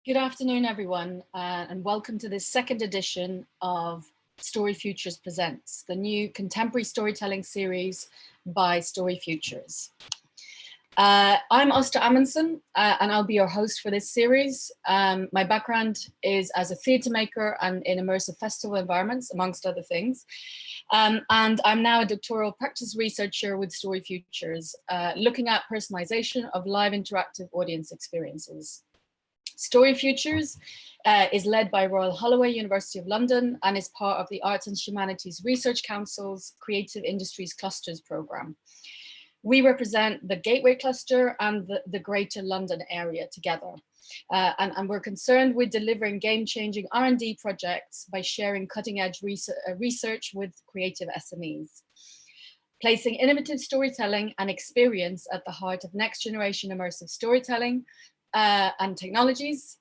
Good afternoon, everyone, and welcome to this second edition of StoryFutures Presents, the new contemporary storytelling series by StoryFutures. I'm Osta Amundsen, and I'll be your host for this series. My background is as a theatre maker and in immersive festival environments, amongst other things. And I'm now a doctoral practice researcher with StoryFutures, looking at personalization of live interactive audience experiences. StoryFutures is led by Royal Holloway, University of London, and is part of the Arts and Humanities Research Council's Creative Industries Clusters programme. We represent the Gateway Cluster and the Greater London area together. And we're concerned with delivering game-changing R&D projects by sharing cutting-edge research with creative SMEs. Placing innovative storytelling and experience at the heart of next-generation immersive storytelling, and technologies,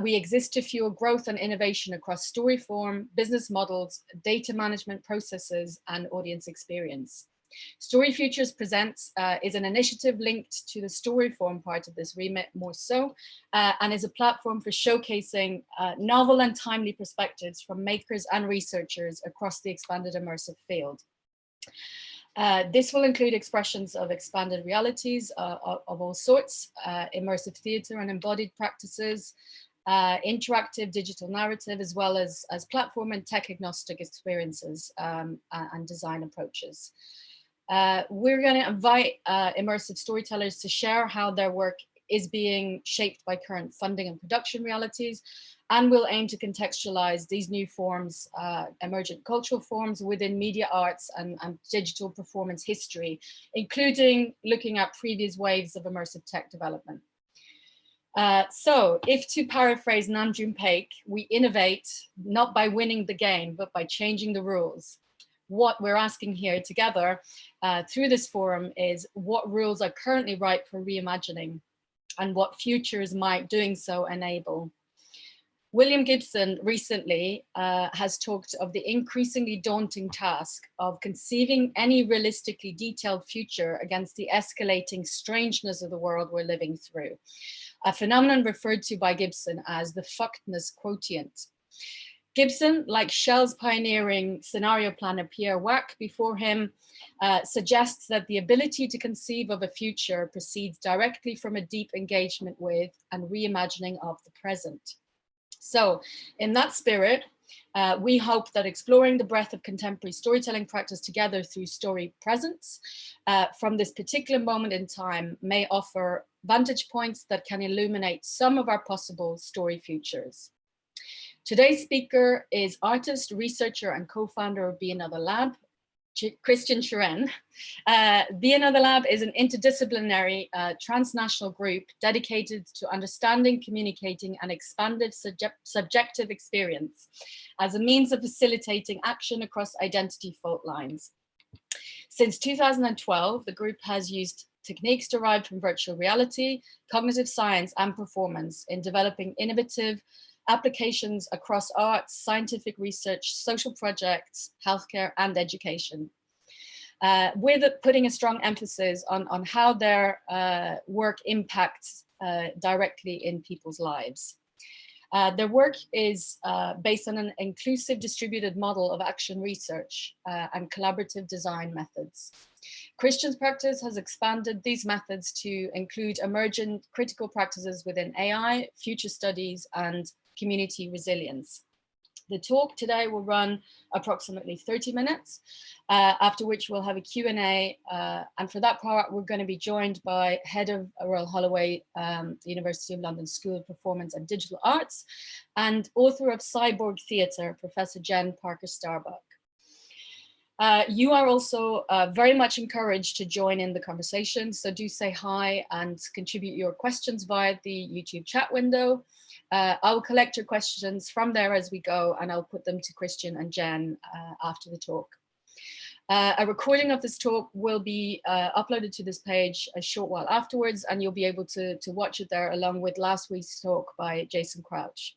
we exist to fuel growth and innovation across story form, business models, data management processes, and audience experience. StoryFutures Presents is an initiative linked to the story form part of this remit more so, and is a platform for showcasing novel and timely perspectives from makers and researchers across the expanded immersive field. This will include expressions of expanded realities of all sorts, immersive theatre and embodied practices, interactive digital narrative, as well as platform and tech agnostic experiences and design approaches. We're going to invite immersive storytellers to share how their work is being shaped by current funding and production realities, and we'll aim to contextualize these new forms, emergent cultural forms within media arts and digital performance history, including looking at previous waves of immersive tech development. So if to paraphrase Nam June Paik, we innovate not by winning the game, but by changing the rules. What we're asking here together through this forum is what rules are currently ripe for reimagining and what futures might doing so enable. William Gibson recently has talked of the increasingly daunting task of conceiving any realistically detailed future against the escalating strangeness of the world we're living through, a phenomenon referred to by Gibson as the fuckedness quotient. Gibson, like Shell's pioneering scenario planner Pierre Wack before him, suggests that the ability to conceive of a future proceeds directly from a deep engagement with and reimagining of the present. So in that spirit, we hope that exploring the breadth of contemporary storytelling practice together through story presence from this particular moment in time may offer vantage points that can illuminate some of our possible story futures. Today's speaker is artist, researcher, and co-founder of BeAnotherLab, Christian Cherene. BeAnotherLab is an interdisciplinary transnational group dedicated to understanding, communicating, and expanded subjective experience as a means of facilitating action across identity fault lines. Since 2012, the group has used techniques derived from virtual reality, cognitive science, and performance in developing innovative applications across arts, scientific research, social projects, healthcare, and education, with putting a strong emphasis on how their work impacts directly in people's lives. Their work is based on an inclusive distributed model of action research and collaborative design methods. Christian's practice has expanded these methods to include emergent critical practices within AI, future studies, and community resilience. The talk today will run approximately 30 minutes, after which we'll have a Q&A, and for that part, we're going to be joined by Head of Royal Holloway, the University of London School of Performance and Digital Arts, and author of Cyborg Theatre, Professor Jen Parker-Starbuck. You are also very much encouraged to join in the conversation, so do say hi and contribute your questions via the YouTube chat window. I'll collect your questions from there as we go, and I'll put them to Christian and Jen after the talk. A recording of this talk will be uploaded to this page a short while afterwards, and you'll be able to watch it there along with last week's talk by Jason Crouch.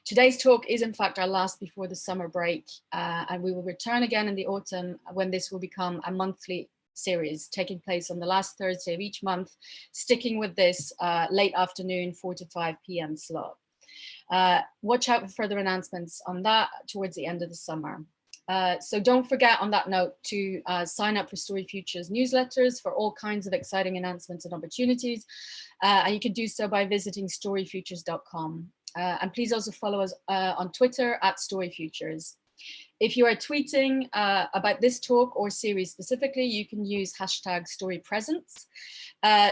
Today's talk is in fact our last before the summer break, and we will return again in the autumn when this will become a monthly series taking place on the last Thursday of each month, sticking with this late afternoon 4 to 5 p.m. slot. Watch out for further announcements on that towards the end of the summer. So don't forget, on that note, to sign up for StoryFutures newsletters for all kinds of exciting announcements and opportunities. And you can do so by visiting storyfutures.com. And please also follow us on Twitter at StoryFutures. If you are tweeting about this talk or series specifically, you can use hashtag StoryPresence.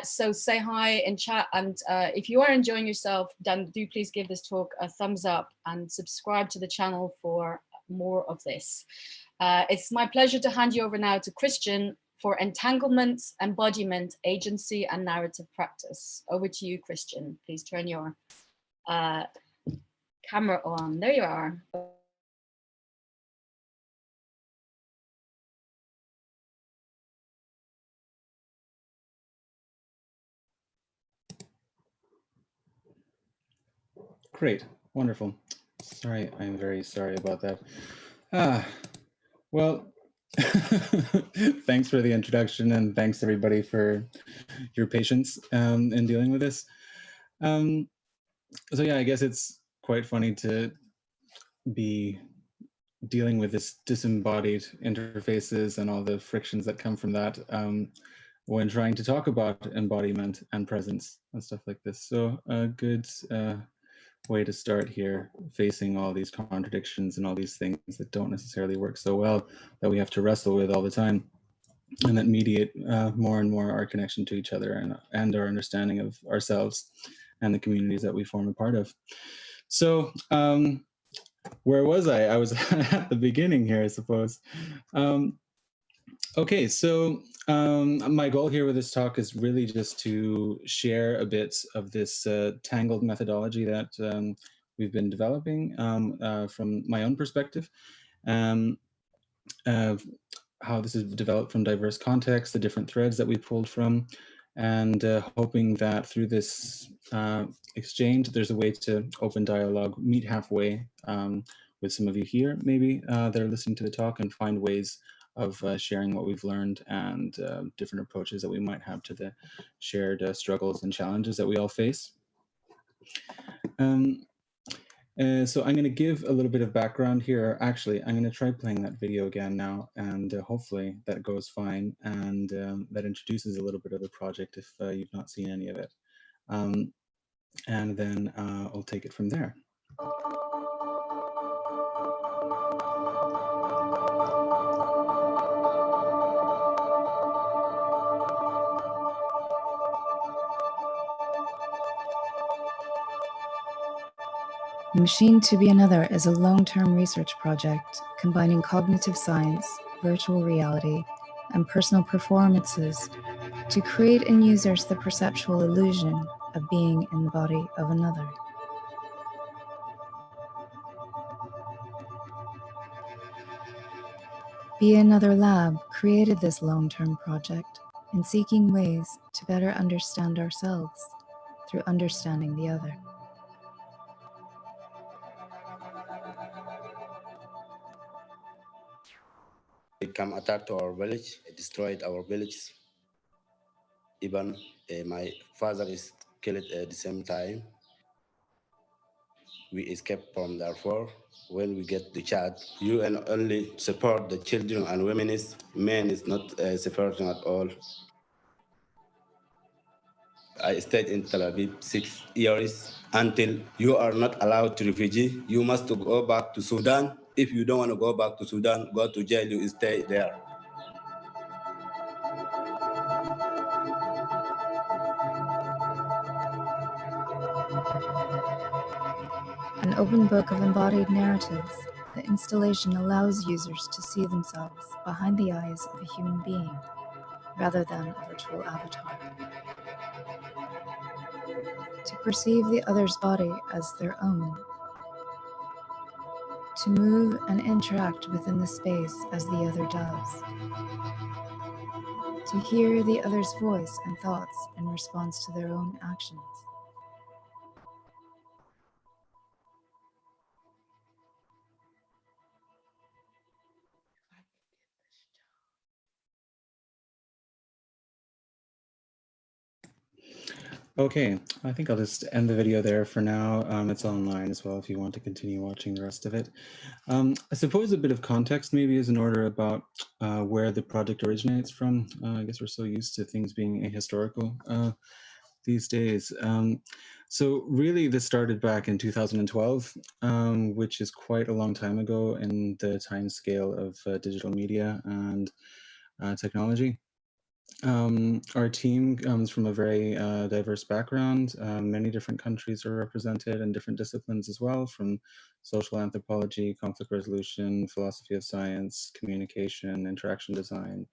So say hi in chat, and if you are enjoying yourself, then do please give this talk a thumbs up and subscribe to the channel for more of this. It's my pleasure to hand you over now to Christian for entanglement, embodiment, agency, and narrative practice. Over to you, Christian. Please turn your camera on. There you are. Great, wonderful. Sorry, I'm very sorry about that. Well, thanks for the introduction, and thanks everybody for your patience in dealing with this. So yeah, I guess it's quite funny to be dealing with this disembodied interfaces and all the frictions that come from that when trying to talk about embodiment and presence and stuff like this. So a good way to start here, facing all these contradictions and all these things that don't necessarily work so well, that we have to wrestle with all the time, and that mediate more and more our connection to each other and our understanding of ourselves and the communities that we form a part of. So where was I? I was at the beginning here, I suppose. Okay, so my goal here with this talk is really just to share a bit of this tangled methodology that we've been developing from my own perspective, how this is developed from diverse contexts, the different threads that we pulled from, and hoping that through this exchange, there's a way to open dialogue, meet halfway with some of you here, maybe that are listening to the talk, and find ways of sharing what we've learned and different approaches that we might have to the shared struggles and challenges that we all face. So I'm going to give a little bit of background here. Actually, I'm going to try playing that video again now, and hopefully that goes fine, and that introduces a little bit of the project if you've not seen any of it. And then I'll take it from there. Machine to Be Another is a long-term research project combining cognitive science, virtual reality, and personal performances to create in users the perceptual illusion of being in the body of another. BeAnotherLab created this long-term project in seeking ways to better understand ourselves through understanding the other. They come attack to our village, destroyed our village. Even my father is killed at the same time. We escaped from Darfur. When we get the child, UN only support the children and women. Men is not supporting at all. I stayed in Tel Aviv 6 years until you are not allowed to refugee. You must go back to Sudan. If you don't want to go back to Sudan, go to jail, you stay there. An open book of embodied narratives, the installation allows users to see themselves behind the eyes of a human being, rather than a virtual avatar. To perceive the other's body as their own. To move and interact within the space as the other does. To hear the other's voice and thoughts in response to their own actions. Okay, I think I'll just end the video there for now. It's online as well if you want to continue watching the rest of it. I suppose a bit of context maybe is in order about where the project originates from. I guess we're so used to things being ahistorical these days. So really this started back in 2012, which is quite a long time ago in the time scale of digital media and technology. Our team comes from a very diverse background. Many different countries are represented and different disciplines as well, from social anthropology, conflict resolution, philosophy of science, communication, interaction design,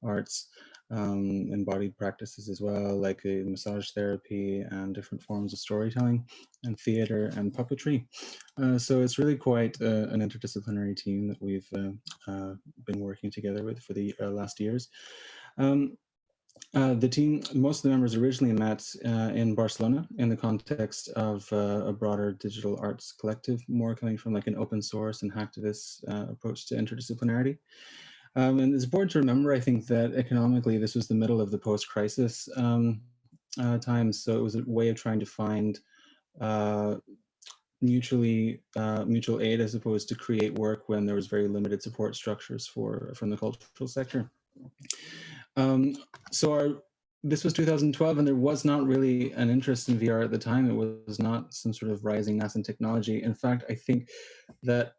arts, embodied practices as well, like massage therapy and different forms of storytelling, and theater and puppetry. So it's really quite an interdisciplinary team that we've been working together with for the last years. The team, most of the members originally met in Barcelona in the context of a broader digital arts collective, more coming from like an open source and hacktivist approach to interdisciplinarity. And it's important to remember, I think, that economically this was the middle of the post-crisis times, so it was a way of trying to find mutual aid as opposed to create work when there was very limited support structures from the cultural sector. So this was 2012, and there was not really an interest in VR at the time. It was not some sort of rising nascent technology. In fact, I think that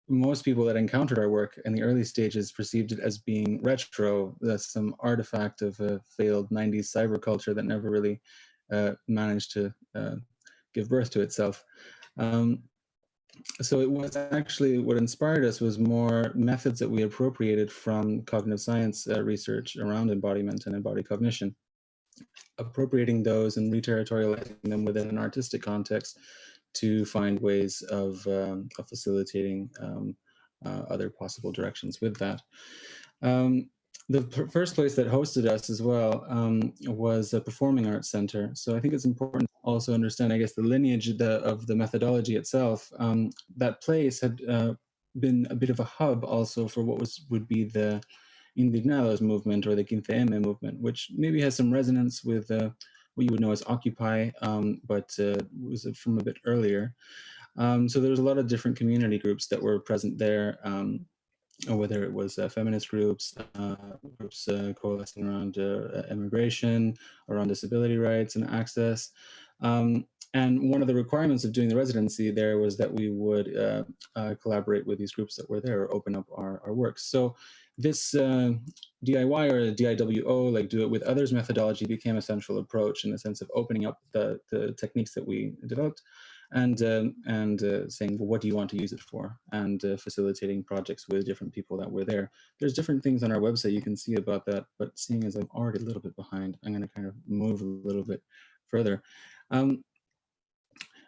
most people that encountered our work in the early stages perceived it as being retro, that's some artifact of a failed 90s cyberculture that never really managed to give birth to itself. So it was actually what inspired us was more methods that we appropriated from cognitive science research around embodiment and embodied cognition, appropriating those and reterritorializing them within an artistic context to find ways of facilitating other possible directions with that. The first place that hosted us as well was a performing arts center. So I think it's important to also understand, I guess, the lineage of the methodology itself. That place had been a bit of a hub also for what would be the Indignados movement or the 15M movement, which maybe has some resonance with what you would know as Occupy, but was from a bit earlier. So there was a lot of different community groups that were present there. Whether it was feminist groups, coalescing around immigration, around disability rights and access. And one of the requirements of doing the residency there was that we would collaborate with these groups that were there or open up our works. So this DIY or DIWO, like do it with others methodology, became a central approach in the sense of opening up the techniques that we developed and saying, well, what do you want to use it for? And facilitating projects with different people that were there. There's different things on our website you can see about that, but seeing as I'm already a little bit behind, I'm going to kind of move a little bit further.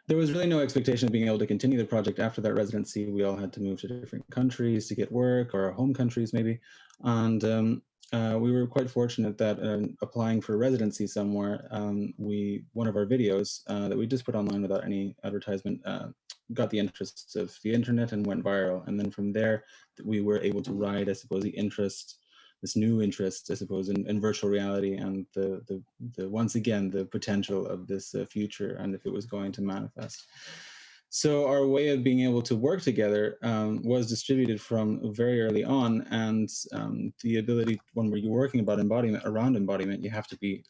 There was really no expectation of being able to continue the project after that residency. We all had to move to different countries to get work, or our home countries maybe. And we were quite fortunate that applying for residency somewhere, one of our videos that we just put online without any advertisement got the interests of the internet and went viral. And then from there, we were able to ride, I suppose, this new interest, I suppose, in virtual reality and the once again, the potential of this future and if it was going to manifest. So our way of being able to work together was distributed from very early on, and the ability, when you're working about around embodiment, you have to be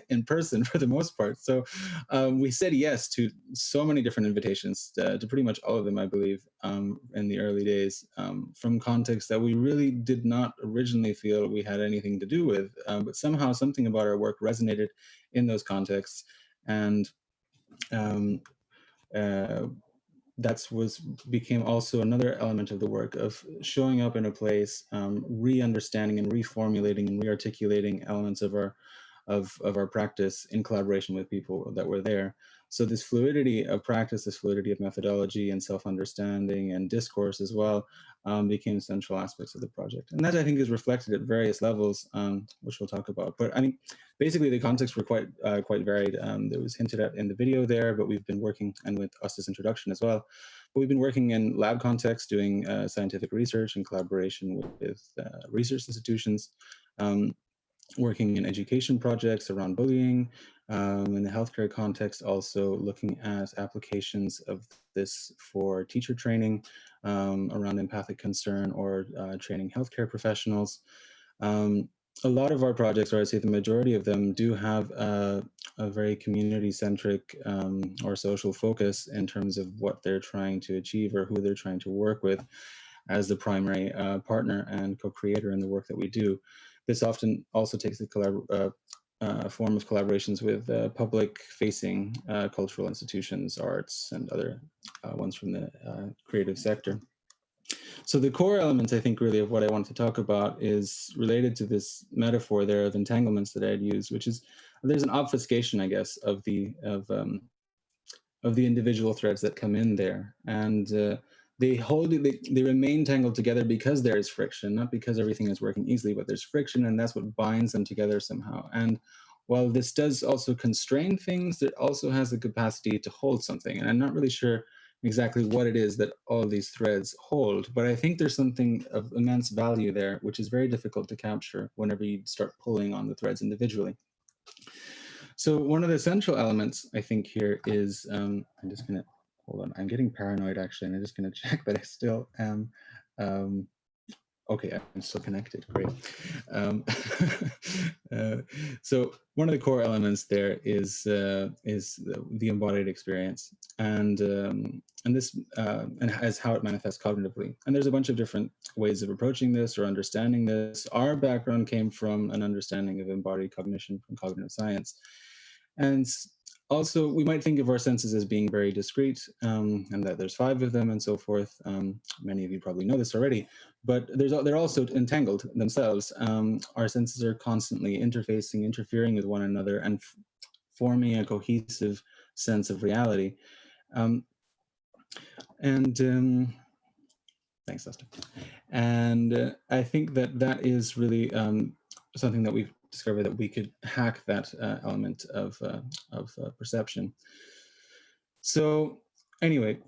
in person for the most part. So we said yes to so many different invitations, to pretty much all of them, I believe, in the early days, from contexts that we really did not originally feel we had anything to do with, but somehow something about our work resonated in those contexts, and that became also another element of the work of showing up in a place, re-understanding and reformulating and re-articulating elements of our practice in collaboration with people that were there. So this fluidity of practice, this fluidity of methodology and self-understanding and discourse as well became central aspects of the project. And that, I think, is reflected at various levels, which we'll talk about. But I mean, basically the contexts were quite varied. That was hinted at in the video there, but we've been working, and with Usta's introduction as well, but we've been working in lab context, doing scientific research in collaboration with research institutions, working in education projects around bullying, In the healthcare context, also looking at applications of this for teacher training around empathic concern or training healthcare professionals. A lot of our projects, or I'd say the majority of them, do have a very community-centric or social focus in terms of what they're trying to achieve or who they're trying to work with as the primary partner and co-creator in the work that we do. This often also takes the form of collaborations with public-facing cultural institutions, arts, and other ones from the creative sector. So the core elements, I think, really of what I want to talk about is related to this metaphor there of entanglements that I had used, which is there's an obfuscation, I guess, of the individual threads that come in there, and they remain tangled together because there is friction, not because everything is working easily, but there's friction, and that's what binds them together somehow. And while this does also constrain things, it also has the capacity to hold something. And I'm not really sure exactly what it is that all these threads hold, but I think there's something of immense value there, which is very difficult to capture whenever you start pulling on the threads individually. So one of the central elements, I think, here is, I'm just going to, hold on, I'm getting paranoid, actually, and I'm just going to check that I still am, okay, I'm still connected, great. So one of the core elements there is the embodied experience, and this and as how it manifests cognitively. And there's a bunch of different ways of approaching this or understanding this. Our background came from an understanding of embodied cognition from cognitive science. And also, we might think of our senses as being very discrete, and that there's 5 of them and so forth. Many of you probably know this already, but they're also entangled themselves. Our senses are constantly interfacing, interfering with one another, and forming a cohesive sense of reality. Thanks, Lester. And I think that that is really something that we've discovered, that we could hack that element of perception. So anyway,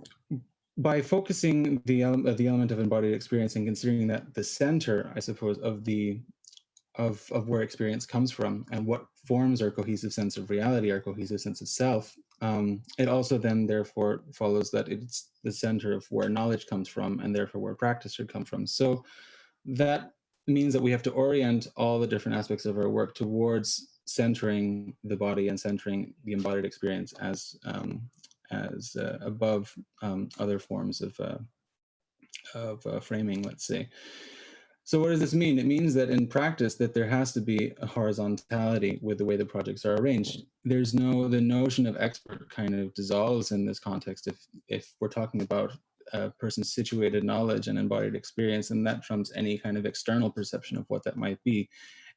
by focusing the element of embodied experience and considering that the center, I suppose, of where experience comes from and what forms our cohesive sense of reality, our cohesive sense of self, it also then therefore follows that it's the center of where knowledge comes from and therefore where practice should come from. So that means that we have to orient all the different aspects of our work towards centering the body and centering the embodied experience as above other forms of framing, let's say. So what does this mean? It means that in practice that there has to be a horizontality with the way the projects are arranged. The notion of expert kind of dissolves in this context if we're talking about a person's situated knowledge and embodied experience, and that trumps any kind of external perception of what that might be.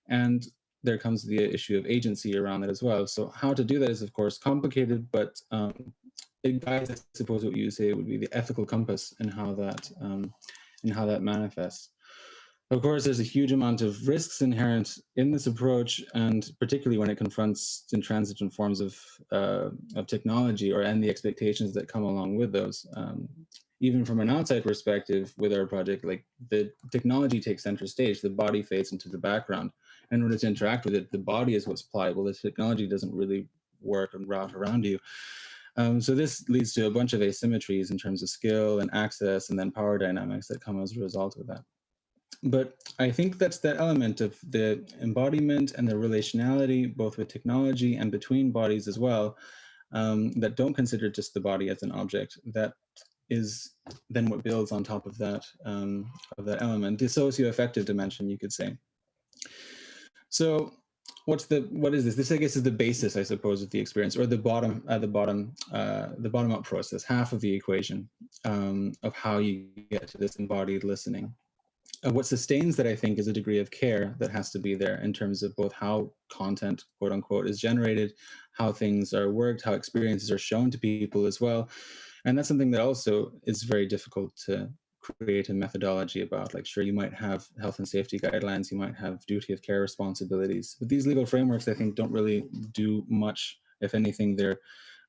And there comes the issue of agency around that as well. So how to do that is, of course, complicated, but it guides, I suppose, what you say would be the ethical compass in how that manifests. Of course, there's a huge amount of risks inherent in this approach, and particularly when it confronts intransigent forms of technology and the expectations that come along with those. Even from an outside perspective with our project, like the technology takes center stage, the body fades into the background. And in order to interact with it, the body is what's pliable. The technology doesn't really work and route around you. So this leads to a bunch of asymmetries in terms of skill and access and then power dynamics that come as a result of that. But I think that's that element of the embodiment and the relationality, both with technology and between bodies as well, that don't consider just the body as an object. That is then what builds on top of that element, the socio-affective dimension, you could say. So what is this? This, I guess, is the basis, I suppose, of the experience, or the bottom up process, half of the equation of how you get to this embodied listening. What sustains that, I think, is a degree of care that has to be there in terms of both how content, quote unquote, is generated, how things are worked, how experiences are shown to people as well. And that's something that also is very difficult to create a methodology about. Like, sure, you might have health and safety guidelines, you might have duty of care responsibilities, but these legal frameworks, I think, don't really do much. If anything, they're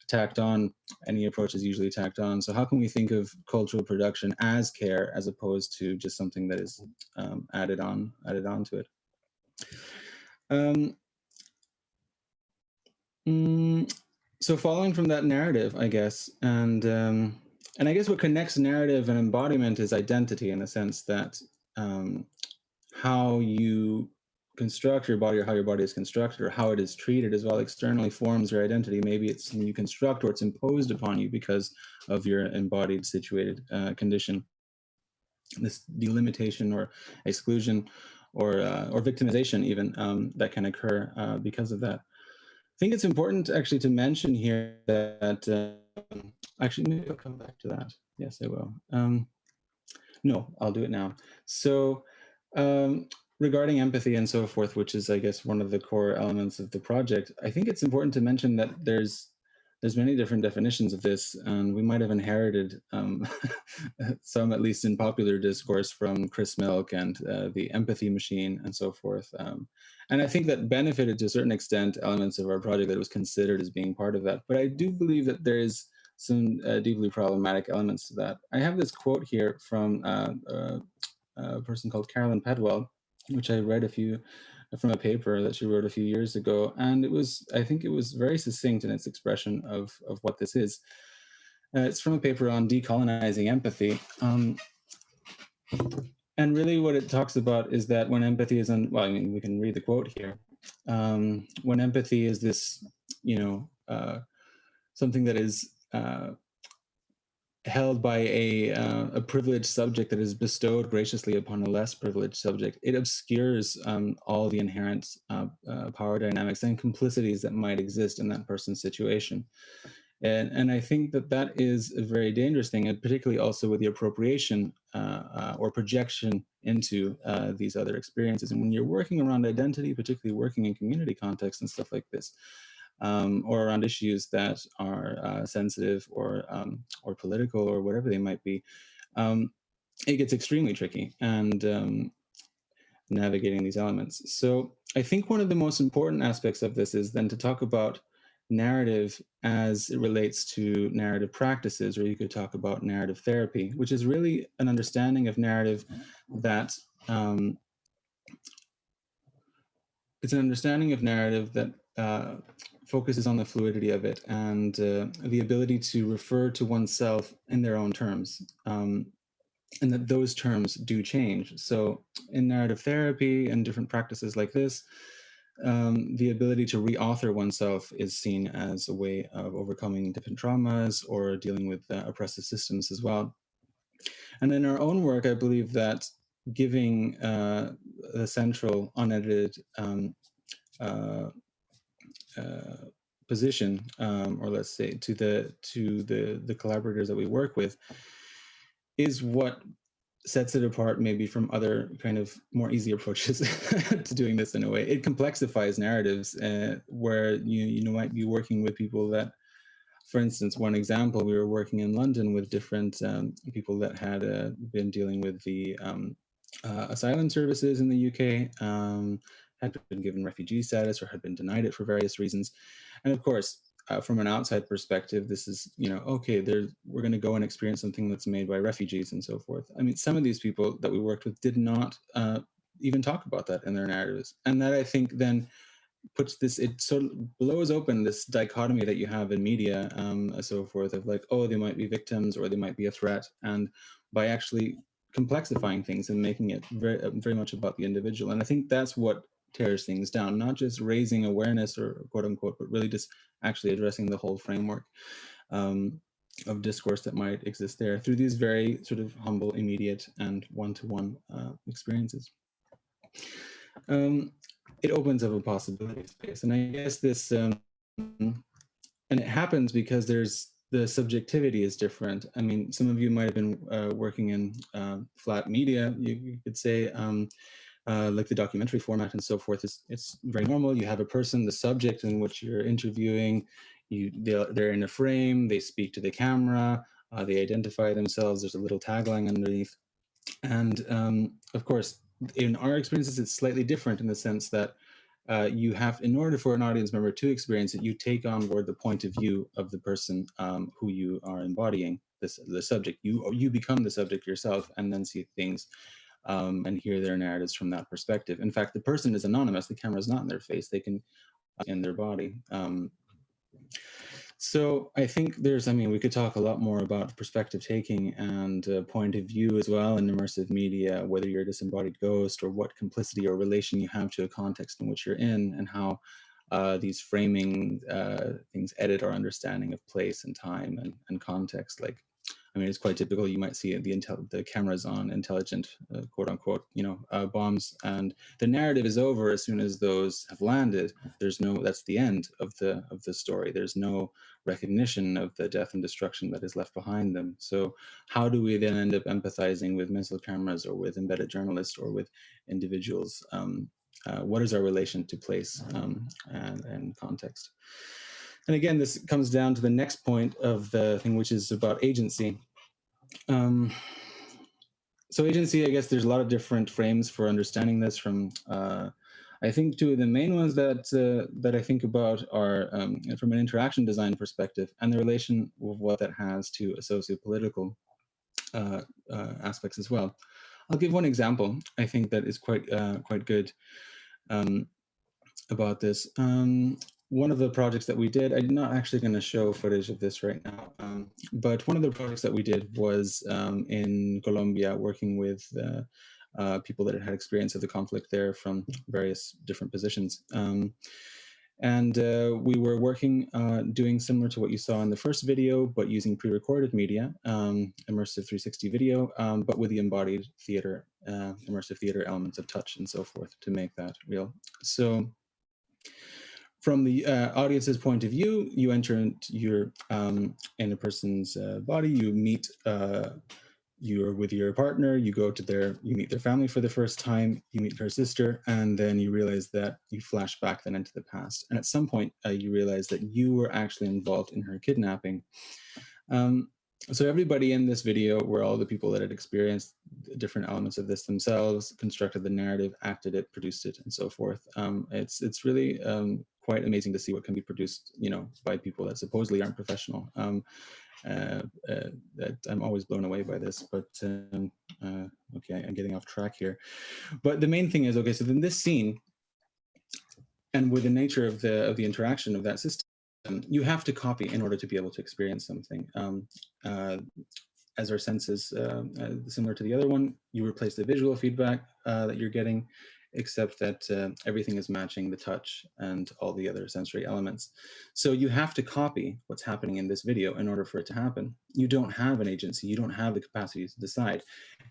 tacked on. Any approach is usually tacked on. So how can we think of cultural production as care as opposed to just something that is added on to it? So following from that narrative, I guess, and I guess what connects narrative and embodiment is identity, in the sense that how you construct your body, or how your body is constructed, or how it is treated as well externally forms your identity. Maybe it's something you construct, or it's imposed upon you because of your embodied situated condition. This delimitation or exclusion or victimization even that can occur because of that. I think it's important actually to mention here that actually, maybe I'll come back to that. Yes, I will. No, I'll do it now. So regarding empathy and so forth, which is, I guess, one of the core elements of the project, I think it's important to mention that there's many different definitions of this, and we might have inherited some, at least in popular discourse, from Chris Milk and the empathy machine and so forth. And I think that benefited to a certain extent elements of our project that was considered as being part of that. But I do believe that there is some deeply problematic elements to that. I have this quote here from a person called Carolyn Pedwell, which I read from a paper that she wrote a few years ago, and I think it was very succinct in its expression of what this is. It's from a paper on decolonizing empathy. And really what it talks about is that when empathy is well, I mean, we can read the quote here. When empathy is this, something that is held by a privileged subject that is bestowed graciously upon a less privileged subject, it obscures all the inherent power dynamics and complicities that might exist in that person's situation. And I think that is a very dangerous thing, and particularly also with the appropriation or projection into these other experiences. And when you're working around identity, particularly working in community contexts and stuff like this, or around issues that are sensitive or political or whatever they might be, it gets extremely tricky and navigating these elements. So I think one of the most important aspects of this is then to talk about narrative as it relates to narrative practices, or you could talk about narrative therapy, which is really an understanding of narrative that it's an understanding of narrative that focuses on the fluidity of it and the ability to refer to oneself in their own terms, and that those terms do change. So in narrative therapy and different practices like this, the ability to reauthor oneself is seen as a way of overcoming different traumas or dealing with oppressive systems as well. And in our own work, I believe that giving the central unedited position, or let's say to the collaborators that we work with, is what sets it apart maybe from other kind of more easy approaches to doing this in a way. It complexifies narratives where you might be working with people that, for instance, one example, we were working in London with different people that had been dealing with the asylum services in the UK, had been given refugee status or had been denied it for various reasons. And of course, from an outside perspective, this is, okay, we're going to go and experience something that's made by refugees and so forth. I mean, some of these people that we worked with did not even talk about that in their narratives. And that, I think, then puts this, it sort of blows open this dichotomy that you have in media and so forth of like, oh, they might be victims or they might be a threat. And by actually complexifying things and making it very, very much about the individual. And I think that's what tears things down, not just raising awareness or quote unquote, but really just actually addressing the whole framework of discourse that might exist there through these very sort of humble, immediate, and one-to-one experiences. It opens up a possibility space. And I guess this, and it happens because the subjectivity is different. I mean, some of you might have been working in flat media, you could say, like the documentary format and so forth. It's very normal. You have a person, the subject in which you're interviewing, they're in a frame, they speak to the camera, they identify themselves, there's a little tagline underneath. And of course, in our experiences, it's slightly different in the sense that you have, in order for an audience member to experience it, you take on board the point of view of the person who you are embodying, the subject. You become the subject yourself and then see things and hear their narratives from that perspective. In fact, the person is anonymous. The camera is not in their face. They can in their body. So I think we could talk a lot more about perspective taking and point of view as well in immersive media, whether you're a disembodied ghost or what complicity or relation you have to a context in which you're in, and how these framing things edit our understanding of place and time and context. Like, I mean, it's quite typical. You might see the cameras on intelligent, quote unquote, bombs, and the narrative is over as soon as those have landed. That's the end of the story. There's no recognition of the death and destruction that is left behind them. So how do we then end up empathizing with missile cameras or with embedded journalists or with individuals? What is our relation to place and context? And again, this comes down to the next point of the thing, which is about agency. So agency, I guess there's a lot of different frames for understanding this. From I think two of the main ones that I think about are from an interaction design perspective and the relation of what that has to socio-political aspects as well. I'll give one example I think that is quite good about this. One of the projects that we did, I'm not actually going to show footage of this right now, but one of the projects that we did was in Colombia, working with people that had experience of the conflict there from various different positions. And we were working, doing similar to what you saw in the first video, but using pre-recorded media, immersive 360 video, but with the embodied theater, immersive theater elements of touch and so forth to make that real. So from the audience's point of view, you enter into in a person's body, you meet, you're with your partner, you meet their family for the first time, you meet her sister, and then you realize that you flash back then into the past. And at some point, you realize that you were actually involved in her kidnapping. So everybody in this video were all the people that had experienced different elements of this themselves, constructed the narrative, acted it, produced it, and so forth. It's really quite amazing to see what can be produced, by people that supposedly aren't professional. That I'm always blown away by this, but okay, I'm getting off track here. But the main thing is, okay, so in this scene, and with the nature of the interaction of that system, you have to copy in order to be able to experience something. As our senses, similar to the other one, you replace the visual feedback that you're getting, except that everything is matching the touch and all the other sensory elements. So you have to copy what's happening in this video in order for it to happen. You don't have an agency, you don't have the capacity to decide.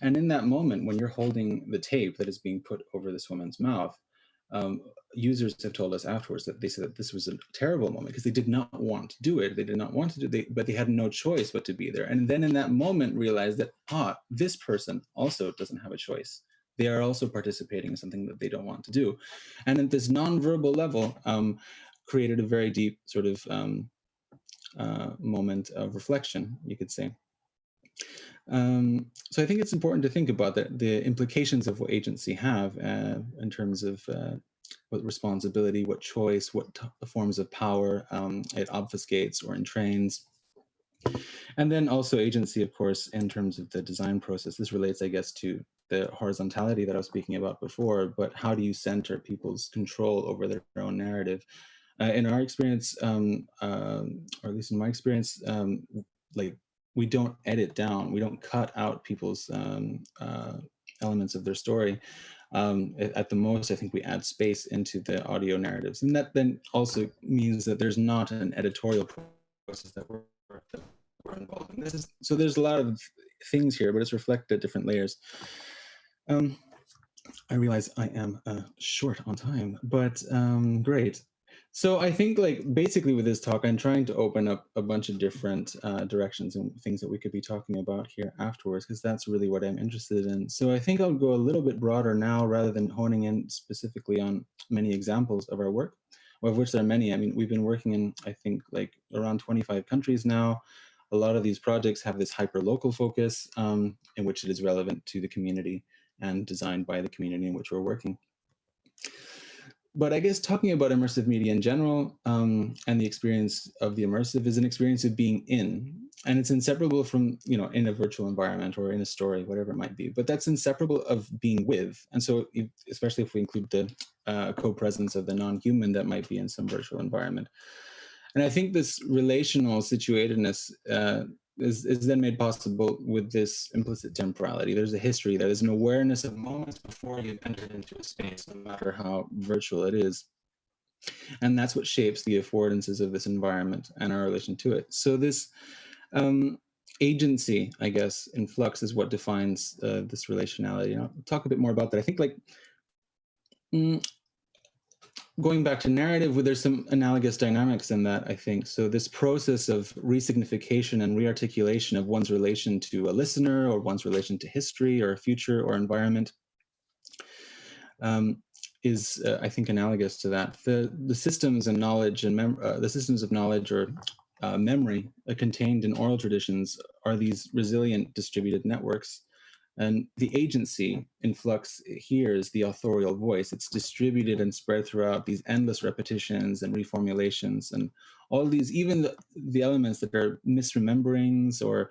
And in that moment, when you're holding the tape that is being put over this woman's mouth, users have told us afterwards that they said that this was a terrible moment because they did not want to do it. They did not want to do it, but they had no choice but to be there. And then in that moment realized that, this person also doesn't have a choice. They are also participating in something that they don't want to do. And at this nonverbal level, created a very deep sort of moment of reflection, you could say. So I think it's important to think about the implications of what agency have in terms of what responsibility, what choice, what forms of power it obfuscates or entrains. And then also agency, of course, in terms of the design process. This relates, I guess, to the horizontality that I was speaking about before, but how do you center people's control over their own narrative? In our experience, or at least in my experience, like, we don't edit down, we don't cut out people's elements of their story. At the most, I think we add space into the audio narratives. And that then also means that there's not an editorial process that we're involved in. So there's a lot of things here, but it's reflected at different layers. I realize I am short on time, but great. So I think, like, basically with this talk, I'm trying to open up a bunch of different directions and things that we could be talking about here afterwards, because that's really what I'm interested in. So I think I'll go a little bit broader now rather than honing in specifically on many examples of our work, of which there are many. I mean, we've been working in, I think, like around 25 countries now. A lot of these projects have this hyper-local focus in which it is relevant to the community and designed by the community in which we're working. But I guess talking about immersive media in general and the experience of the immersive is an experience of being in, and it's inseparable from, in a virtual environment or in a story, whatever it might be, but that's inseparable of being with. And so especially if we include the co-presence of the non-human that might be in some virtual environment. And I think this relational situatedness is then made possible with this implicit temporality. There's a history, there's an awareness of moments before you've entered into a space, no matter how virtual it is. And that's what shapes the affordances of this environment and our relation to it. So this agency, I guess, in flux is what defines this relationality. And I'll talk a bit more about that. I think like going back to narrative, there's some analogous dynamics in that, I think. So this process of resignification and rearticulation of one's relation to a listener or one's relation to history or future or environment is, I think, analogous to that. The systems and knowledge and the systems of knowledge or memory contained in oral traditions are these resilient distributed networks. And the agency in flux here is the authorial voice. It's distributed and spread throughout these endless repetitions and reformulations and all these, even the elements that are misrememberings or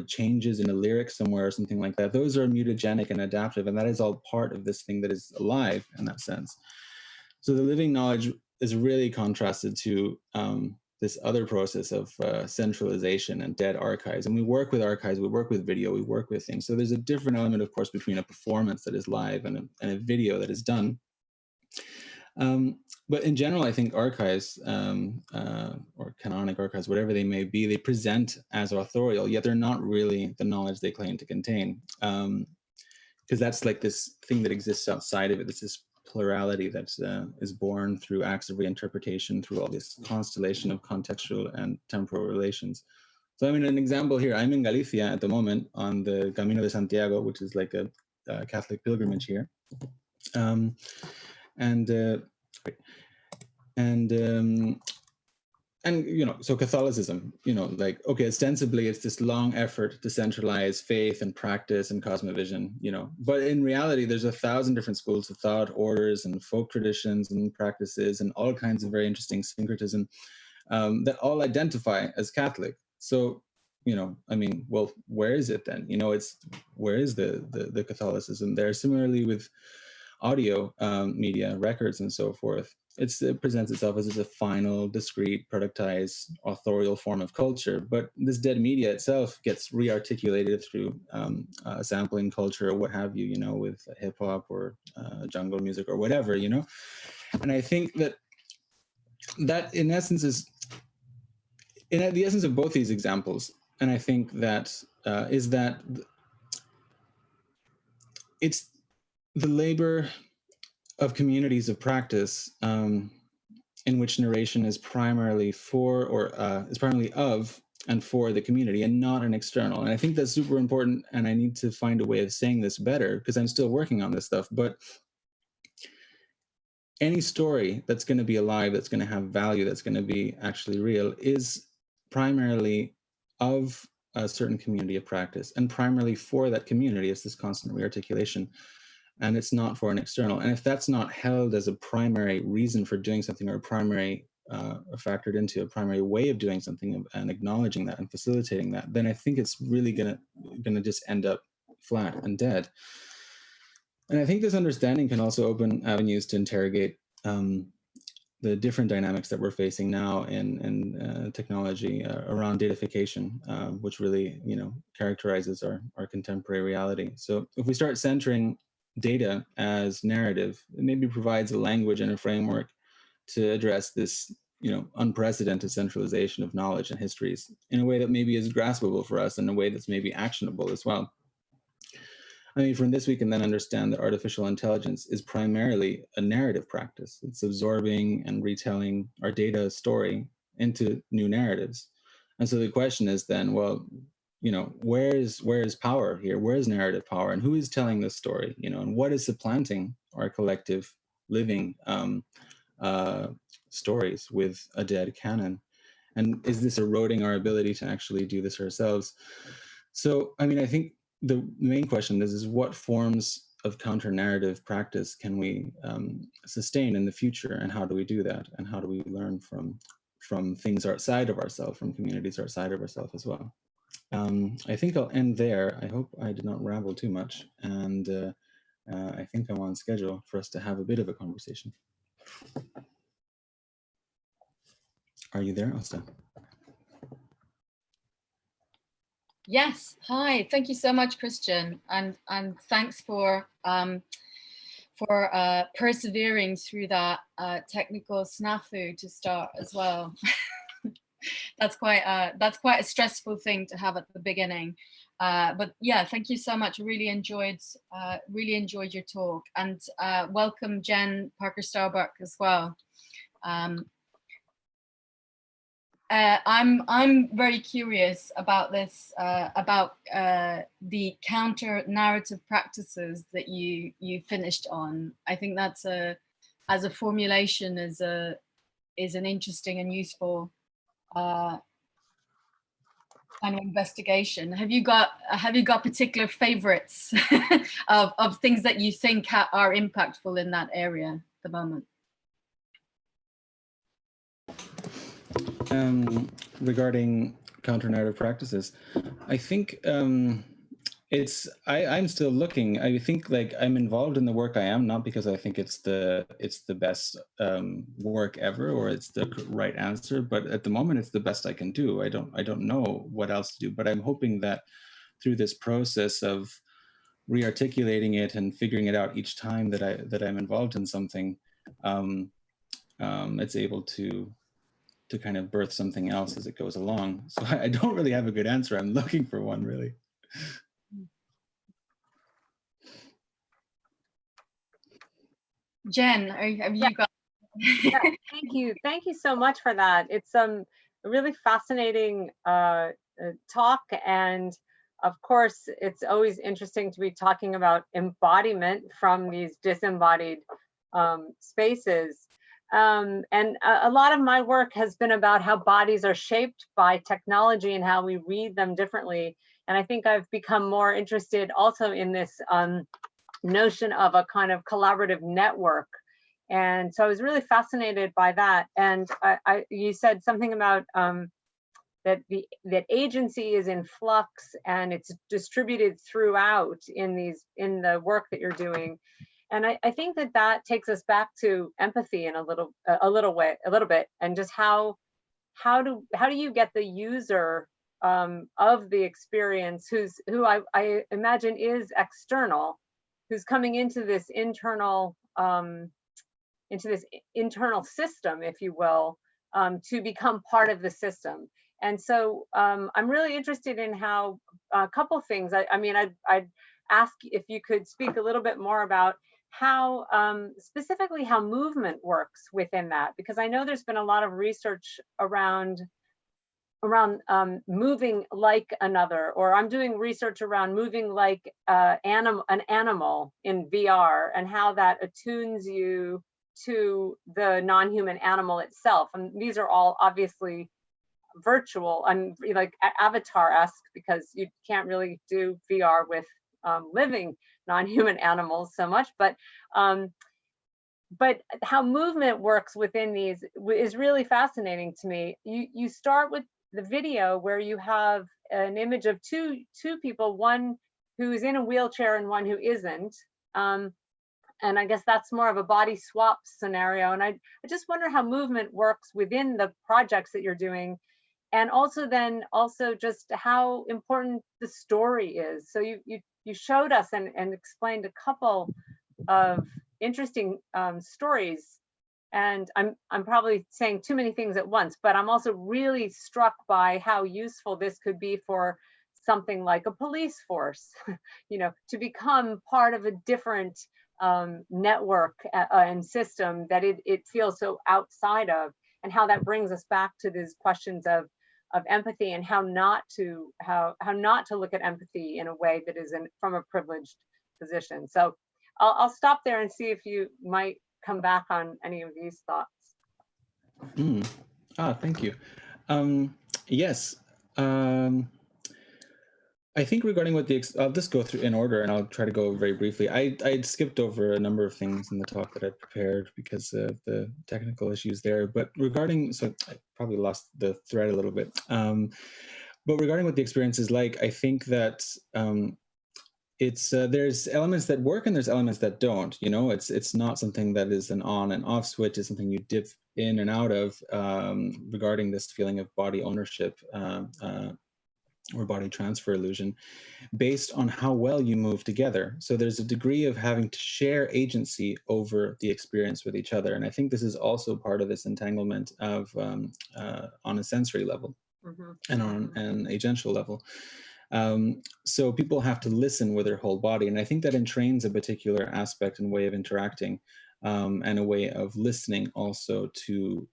changes in a lyric somewhere or something like that. Those are mutagenic and adaptive, and that is all part of this thing that is alive in that sense. So the living knowledge is really contrasted to this other process of centralization and dead archives. And we work with archives, we work with video, we work with things. So there's a different element, of course, between a performance that is live and a video that is done. But in general, I think archives or canonic archives, whatever they may be, they present as authorial, yet they're not really the knowledge they claim to contain. Because that's like this thing that exists outside of it. It's this plurality that is born through acts of reinterpretation, through all this constellation of contextual and temporal relations. So I mean, an example here, I'm in Galicia at the moment on the Camino de Santiago, which is like a Catholic pilgrimage here. And you know, so Catholicism, you know, like, okay, ostensibly it's this long effort to centralize faith and practice and cosmovision, you know, but in reality, there's 1,000 different schools of thought, orders and folk traditions and practices and all kinds of very interesting syncretism that all identify as Catholic. So, you know, I mean, well, where is it then? You know, where is the Catholicism there? Similarly with audio media, records and so forth. It presents itself as a final, discrete, productized, authorial form of culture. But this dead media itself gets rearticulated through sampling culture or what have you, you know, with hip hop or jungle music or whatever, you know. And I think that in essence is, in the essence of both these examples, and I think that is that it's the labor of communities of practice in which narration is primarily for or is primarily of and for the community and not an external. And I think that's super important, and I need to find a way of saying this better because I'm still working on this stuff. But any story that's going to be alive, that's going to have value, that's going to be actually real is primarily of a certain community of practice and primarily for that community. It's this constant rearticulation. And it's not for an external. And if that's not held as a primary reason for doing something or a primary factored into a primary way of doing something and acknowledging that and facilitating that, then I think it's really gonna just end up flat and dead. And I think this understanding can also open avenues to interrogate the different dynamics that we're facing now in technology around datafication, which really, you know, characterizes our contemporary reality. So if we start centering data as narrative, it maybe provides a language and a framework to address this, you know, unprecedented centralization of knowledge and histories in a way that maybe is graspable for us, in a way that's maybe actionable as well. I mean, from this we can then understand that artificial intelligence is primarily a narrative practice. It's absorbing and retelling our data story into new narratives. And so the question is then, well, you know, where is power here? Where is narrative power, and who is telling this story? You know, and what is supplanting our collective living stories with a dead canon? And is this eroding our ability to actually do this ourselves? So, I mean, I think the main question is what forms of counter-narrative practice can we sustain in the future, and how do we do that, and how do we learn from things outside of ourselves, from communities outside of ourselves as well? I think I'll end there. I hope I did not ramble too much, and I think I'm on schedule for us to have a bit of a conversation. Are you there, Asta? Yes. Hi. Thank you so much, Christian, and thanks for persevering through that technical snafu to start as well. That's quite a stressful thing to have at the beginning. But yeah, thank you so much. Really enjoyed your talk, and welcome Jen Parker Starbuck as well. I'm very curious about this, about the counter narrative practices that you finished on. I think that's as a formulation is an interesting and useful kind of investigation. Have you got particular favorites of things that you think are impactful in that area at the moment? Regarding counter-narrative practices, I think I'm still looking. I think like I'm involved in the work I am, not because I think it's the best work ever or it's the right answer, but at the moment it's the best I can do. I don't know what else to do, but I'm hoping that through this process of re-articulating it and figuring it out each time that I'm involved in something, it's able to kind of birth something else as it goes along. So I don't really have a good answer. I'm looking for one, really. Jen, have you got? Yeah, thank you so much for that. It's a really fascinating talk, and of course it's always interesting to be talking about embodiment from these disembodied spaces. And a lot of my work has been about how bodies are shaped by technology and how we read them differently. And I think I've become more interested also in this notion of a kind of collaborative network. And so I was really fascinated by that. And you said something about that agency is in flux and it's distributed throughout in the work that you're doing. And I think that takes us back to empathy in a little bit, and just how do you get the user of the experience who I imagine is external, who's coming into this internal system, if you will, to become part of the system. And so I'm really interested in how a couple things. I'd ask if you could speak a little bit more about how specifically how movement works within that, because I know there's been a lot of research around moving like another, or I'm doing research around moving like an animal in VR, and how that attunes you to the non-human animal itself. And these are all obviously virtual and like avatar-esque, because you can't really do VR with living non-human animals so much, but how movement works within these is really fascinating to me. You start with the video where you have an image of two people, one who's in a wheelchair and one who isn't, and I guess that's more of a body swap scenario. And I just wonder how movement works within the projects that you're doing, and also just how important the story is. So you showed us and explained a couple of interesting stories, and I'm probably saying too many things at once, but I'm also really struck by how useful this could be for something like a police force, to become part of a different network and system that it feels so outside of, and how that brings us back to these questions of empathy, and how not to look at empathy in a way that is from a privileged position. So I'll stop there and see if you might come back on any of these thoughts. Thank you. Yes. I think regarding what I'll just go through in order, and I'll try to go very briefly. I skipped over a number of things in the talk that I prepared because of the technical issues there. But so I probably lost the thread a little bit. But regarding what the experience is like, I think that it's there's elements that work and there's elements that don't. It's not something that is an on and off switch. It's something you dip in and out of regarding this feeling of body ownership or body transfer illusion, based on how well you move together. So there's a degree of having to share agency over the experience with each other. And I think this is also part of this entanglement of on a sensory level and on an agential level. So people have to listen with their whole body. And I think that entrains a particular aspect and way of interacting and a way of listening also to,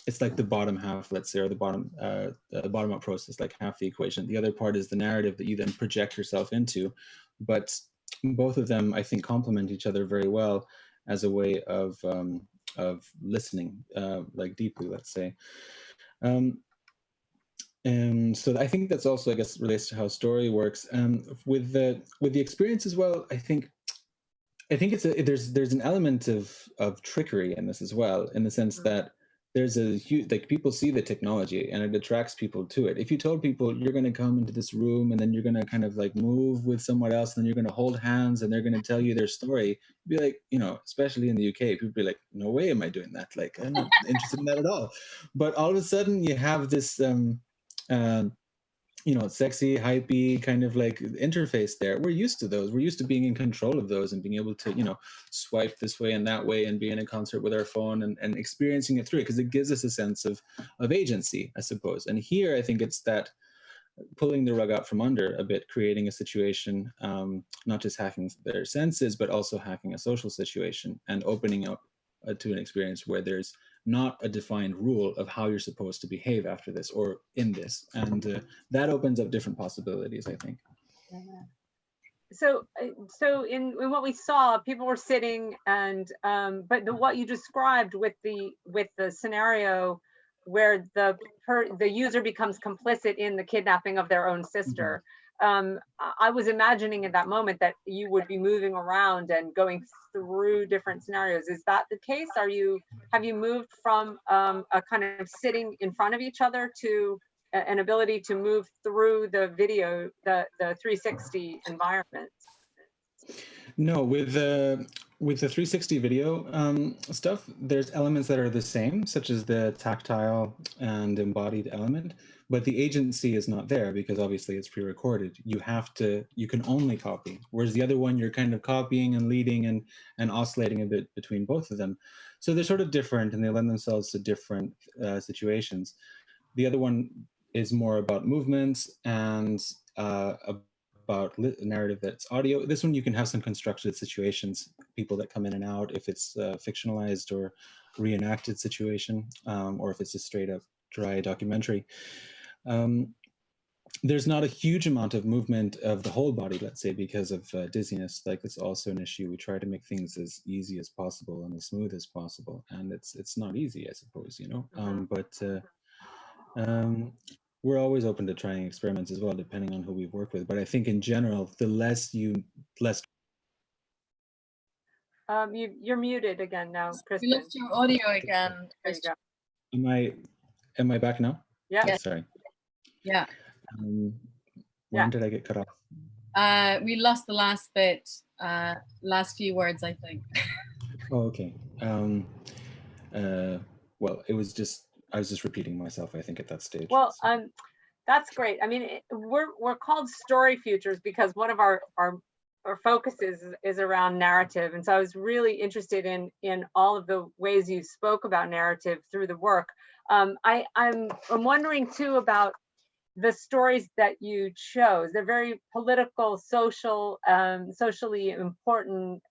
it's like the bottom half, let's say, or the bottom up process, like half the equation. The other part is the narrative that you then project yourself into. But both of them, I think, complement each other very well as a way of listening, like deeply, let's say. And so I think that's also, I guess, relates to how story works. With the experience as well, I think there's an element of trickery in this as well, in the sense that there's a huge, like, people see the technology and it attracts people to it. If you told people you're going to come into this room and then you're going to kind of like move with someone else, and then you're going to hold hands and they're going to tell you their story, you'd be like, especially in the UK, people be like, no way am I doing that. Like, I'm not interested in that at all. But all of a sudden you have this, sexy, hypey kind of like interface there. We're used to those. We're used to being in control of those and being able to, swipe this way and that way and be in a concert with our phone and experiencing it through it, because it gives us a sense of agency, I suppose. And here, I think it's that pulling the rug out from under a bit, creating a situation, not just hacking their senses, but also hacking a social situation and opening up to an experience where there's not a defined rule of how you're supposed to behave after this or in this. And that opens up different possibilities, I think. So in what we saw, people were sitting and, but what you described with the scenario where the user becomes complicit in the kidnapping of their own sister, I was imagining at that moment that you would be moving around and going through different scenarios. Is that the case? Have you moved from a kind of sitting in front of each other to an ability to move through the video, the 360 environment? No, with the 360 video stuff, there's elements that are the same, such as the tactile and embodied element, but the agency is not there because obviously it's pre-recorded. You can only copy, whereas the other one, you're kind of copying and leading and oscillating a bit between both of them. So they're sort of different and they lend themselves to different situations. The other one is more about movements and about narrative that's audio. This one you can have some constructed situations, people that come in and out, if it's fictionalized or reenacted situation, or if it's a straight up dry documentary. There's not a huge amount of movement of the whole body, let's say, because of dizziness. Like, it's also an issue. We try to make things as easy as possible and as smooth as possible, and it's not easy, I suppose, we're always open to trying experiments as well, depending on who we work with. But I think in general, the less. You're muted again now, Kristen. You lost your audio again. There you go. Am I back now? Yeah. Oh, sorry. Yeah. When did I get cut off? We lost the last bit, last few words, I think. Oh, okay. Well, I was just repeating myself, I think, at that stage. Well, so. That's great. I mean, we're called StoryFutures because one of our focuses is around narrative, and so I was really interested in all of the ways you spoke about narrative through the work. I'm wondering too about the stories that you chose. They're very political, social, socially important,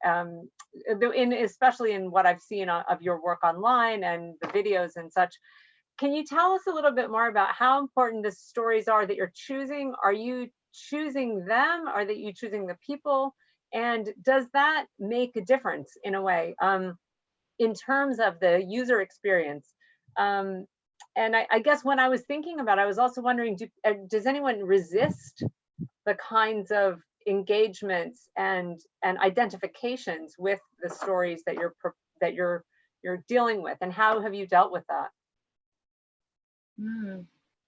especially in what I've seen of your work online and the videos and such. Can you tell us a little bit more about how important the stories are that you're choosing? Are you choosing them? Are you choosing the people? And does that make a difference in a way in terms of the user experience? And I guess when I was thinking about it, I was also wondering, does anyone resist the kinds of engagements and identifications with the stories that you're dealing with, and how have you dealt with that?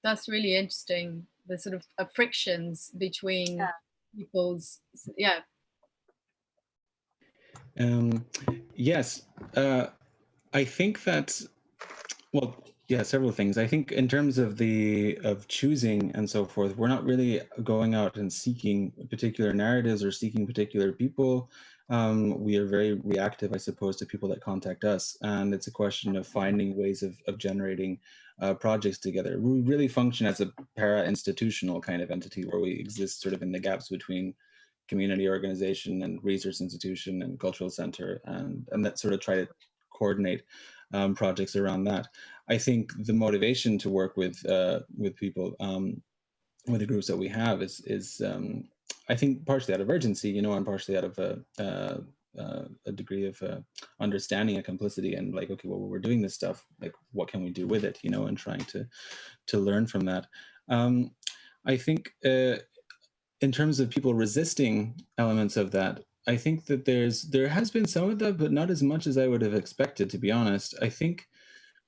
That's really interesting. The sort of frictions between people's, Yes, I think that Well, yeah, several things. I think in terms of choosing and so forth, we're not really going out and seeking particular narratives or seeking particular people. We are very reactive, I suppose, to people that contact us, and it's a question of finding ways of generating projects together. We really function as a para-institutional kind of entity where we exist sort of in the gaps between community organization and research institution and cultural center, and that sort of try to coordinate projects around that. I think the motivation to work with people, with the groups that we have, is I think partially out of urgency, and partially out of a degree of understanding and complicity, and like, okay, well, we're doing this stuff, like, what can we do with it, and trying to learn from that. I think in terms of people resisting elements of that, I think that there has been some of that, but not as much as I would have expected, to be honest. I think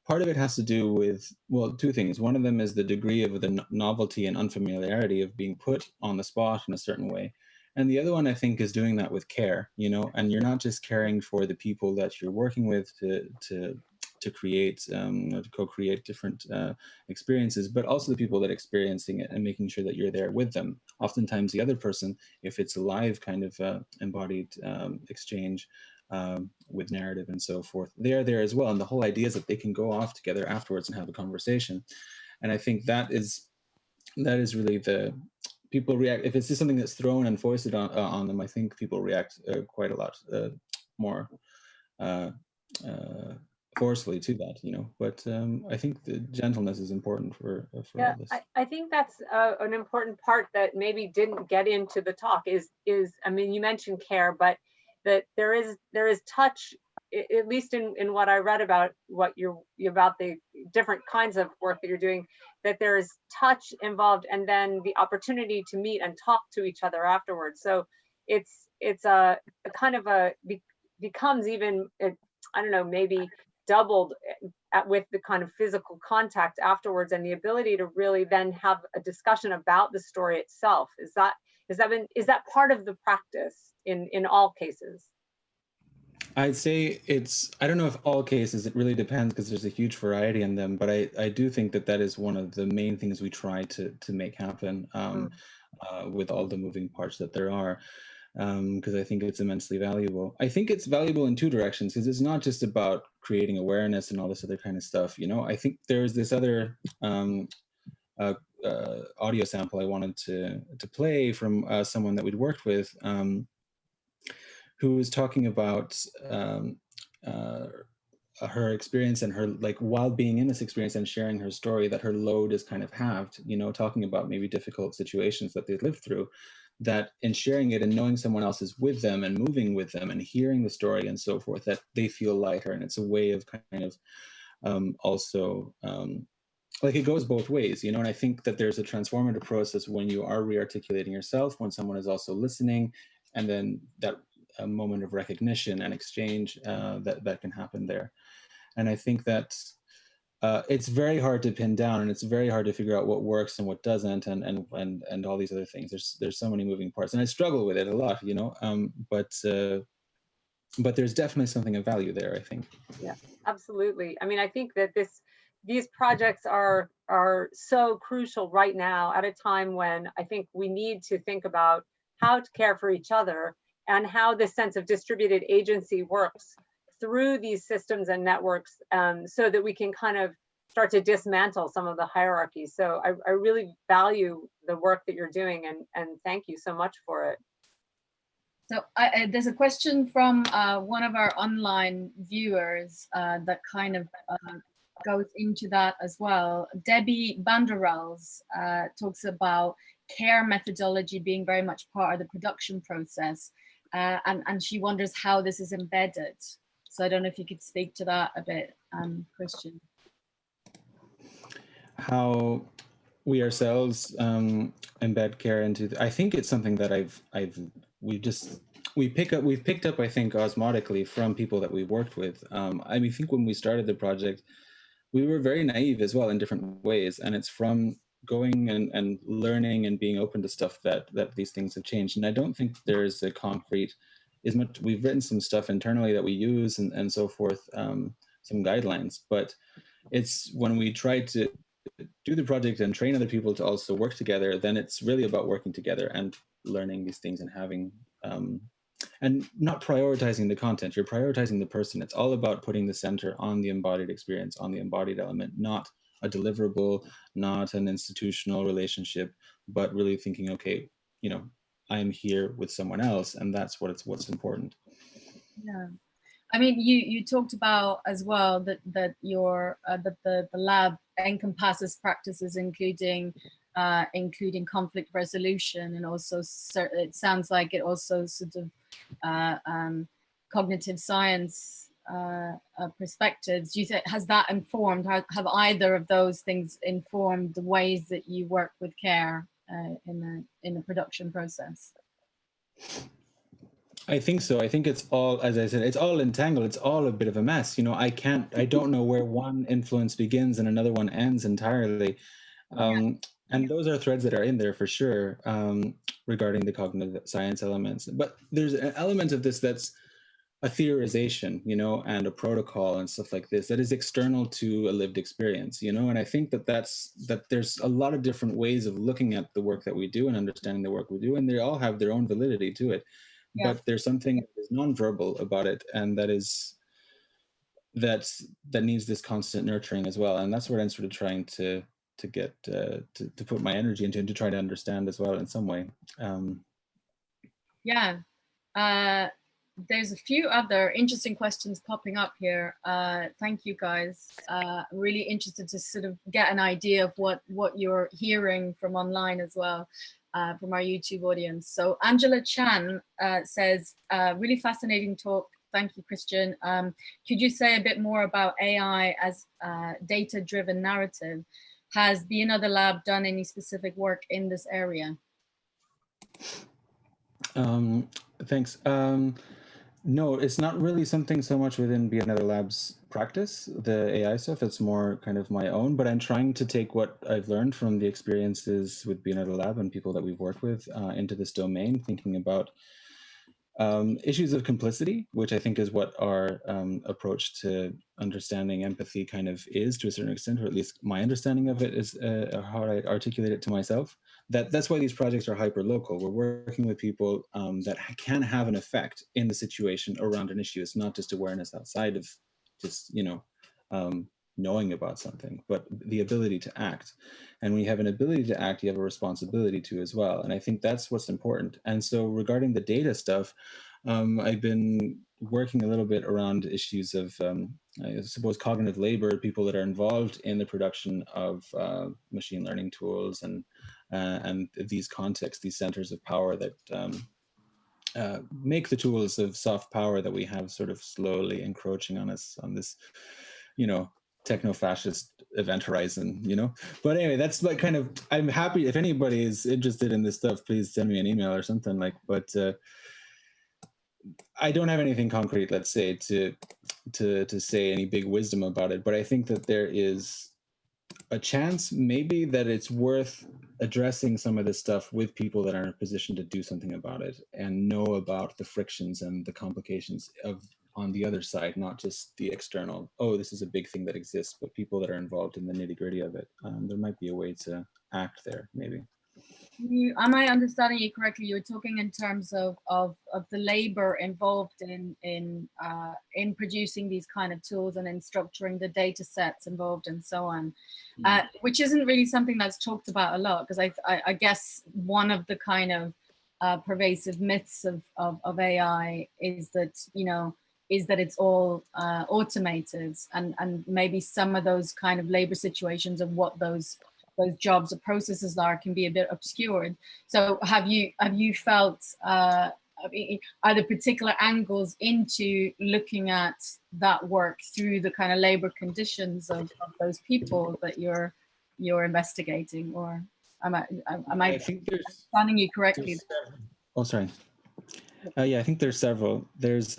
part of it has to do with, well, two things. One of them is the degree of the novelty and unfamiliarity of being put on the spot in a certain way. And the other one, I think, is doing that with care, and you're not just caring for the people that you're working with to create, to co-create different experiences, but also the people that are experiencing it, and making sure that you're there with them. Oftentimes the other person, if it's a live kind of embodied exchange, with narrative and so forth, they're there as well. And the whole idea is that they can go off together afterwards and have a conversation. And I think that is really the people react. If it's just something that's thrown and foisted on them, I think people react quite a lot more forcefully to that, But I think the gentleness is important for all this. I think that's an important part that maybe didn't get into the talk is I mean, you mentioned care, but that there is touch, at least in what I read about about the different kinds of work that you're doing, that there's touch involved, and then the opportunity to meet and talk to each other afterwards. So it's a kind of becomes even, I don't know, maybe doubled with the kind of physical contact afterwards, and the ability to really then have a discussion about the story itself. Is that part of the practice in all cases? I'd say I don't know if all cases, it really depends, because there's a huge variety in them, but I do think that is one of the main things we try to make happen with all the moving parts that there are, because I think it's immensely valuable. I think it's valuable in two directions, because it's not just about creating awareness and all this other kind of stuff. I think there's this other audio sample I wanted to play from someone that we'd worked with, who was talking about her experience, and her, like, while being in this experience and sharing her story, that her load is kind of halved, talking about maybe difficult situations that they've lived through, that in sharing it and knowing someone else is with them and moving with them and hearing the story and so forth, that they feel lighter. And it's a way of kind of also like, it goes both ways, and I think that there's a transformative process when you are re-articulating yourself, when someone is also listening, and then that a moment of recognition and exchange that can happen there. And I think that it's very hard to pin down, and it's very hard to figure out what works and what doesn't, and all these other things. There's so many moving parts, and I struggle with it a lot, but there's definitely something of value there, I think. Yeah, absolutely. I mean, I think that these projects are so crucial right now, at a time when I think we need to think about how to care for each other, and how this sense of distributed agency works through these systems and networks, so that we can kind of start to dismantle some of the hierarchies. So I really value the work that you're doing, and thank you so much for it. So there's a question from one of our online viewers that kind of goes into that as well. Debbie Banderals talks about care methodology being very much part of the production process, and she wonders how this is embedded. So I don't know if you could speak to that a bit, Christian. How we ourselves embed care into I think it's something that we've picked up, I think, osmotically from people that we've worked with. I think when we started the project, we were very naive as well in different ways, and it's from going and learning and being open to stuff that these things have changed. And I don't think there's a concrete we've written some stuff internally that we use and so forth, some guidelines, but it's when we try to do the project and train other people to also work together, then it's really about working together and learning these things and having and not prioritizing the content. You're prioritizing the person. It's all about putting the center on the embodied experience, on the embodied element, not a deliverable, not an institutional relationship, but really thinking, okay, you know, I'm here with someone else, and that's what's important. Yeah. I mean, you talked about as well that your that the lab encompasses practices including conflict resolution, and also it sounds like it also sort of cognitive science perspectives. Do you think has that informed? Have either of those things informed the ways that you work with care in the production process? I think so. I think it's all, as I said, it's all entangled. It's all a bit of a mess. You know, I don't know where one influence begins and another one ends entirely. And those are threads that are in there for sure, regarding the cognitive science elements. But there's an element of this that's a theorization, you know, and a protocol and stuff like this that is external to a lived experience, you know. And I think that there's a lot of different ways of looking at the work that we do and understanding the work we do, and they all have their own validity to it. Yeah. But there's something that is nonverbal about it, and that needs this constant nurturing as well. And that's what I'm sort of trying to get to put my energy into, and to try to understand as well in some way. There's a few other interesting questions popping up here. Thank you guys. Really interested to sort of get an idea of what you're hearing from online as well, from our YouTube audience. So Angela Chan says, really fascinating talk. Thank you, Christian. Could you say a bit more about AI as data-driven narrative? Has BeAnotherLab done any specific work in this area? Thanks. No, it's not really something so much within BeAnotherLab's practice, the AI stuff. It's more kind of my own, but I'm trying to take what I've learned from the experiences with BeAnotherLab and people that we've worked with into this domain, thinking about issues of complicity, which I think is what our approach to understanding empathy kind of is, to a certain extent, or at least my understanding of it is how I articulate it to myself. That's why these projects are hyper local. We're working with people that can have an effect in the situation around an issue. It's not just awareness outside of just, you know, knowing about something, but the ability to act. And when you have an ability to act, you have a responsibility to as well. And I think that's what's important. And so regarding the data stuff, I've been working a little bit around issues of, I suppose, cognitive labor, people that are involved in the production of machine learning tools and these contexts, these centers of power that make the tools of soft power that we have sort of slowly encroaching on us on this, you know, techno-fascist event horizon, you know. But anyway, that's like kind of, I'm happy if anybody is interested in this stuff, please send me an email or something like, but I don't have anything concrete, let's say, to say any big wisdom about it. But I think that there is a chance maybe that it's worth addressing some of this stuff with people that are in a position to do something about it and know about the frictions and the complications of on the other side, not just the external, oh, this is a big thing that exists, but people that are involved in the nitty-gritty of it. There might be a way to act there, maybe. Am I understanding you correctly? You're talking in terms of the labor involved in producing these kind of tools and in structuring the data sets involved and so on, which isn't really something that's talked about a lot, because I guess one of the kind of pervasive myths of AI is that, you know, is that it's all automated, and maybe some of those kind of labor situations of what those jobs or processes are can be a bit obscured. So have you felt are there particular angles into looking at that work through the kind of labor conditions of those people that you're investigating, or am I understanding you correctly? Oh, sorry. Yeah, I think there's several. There's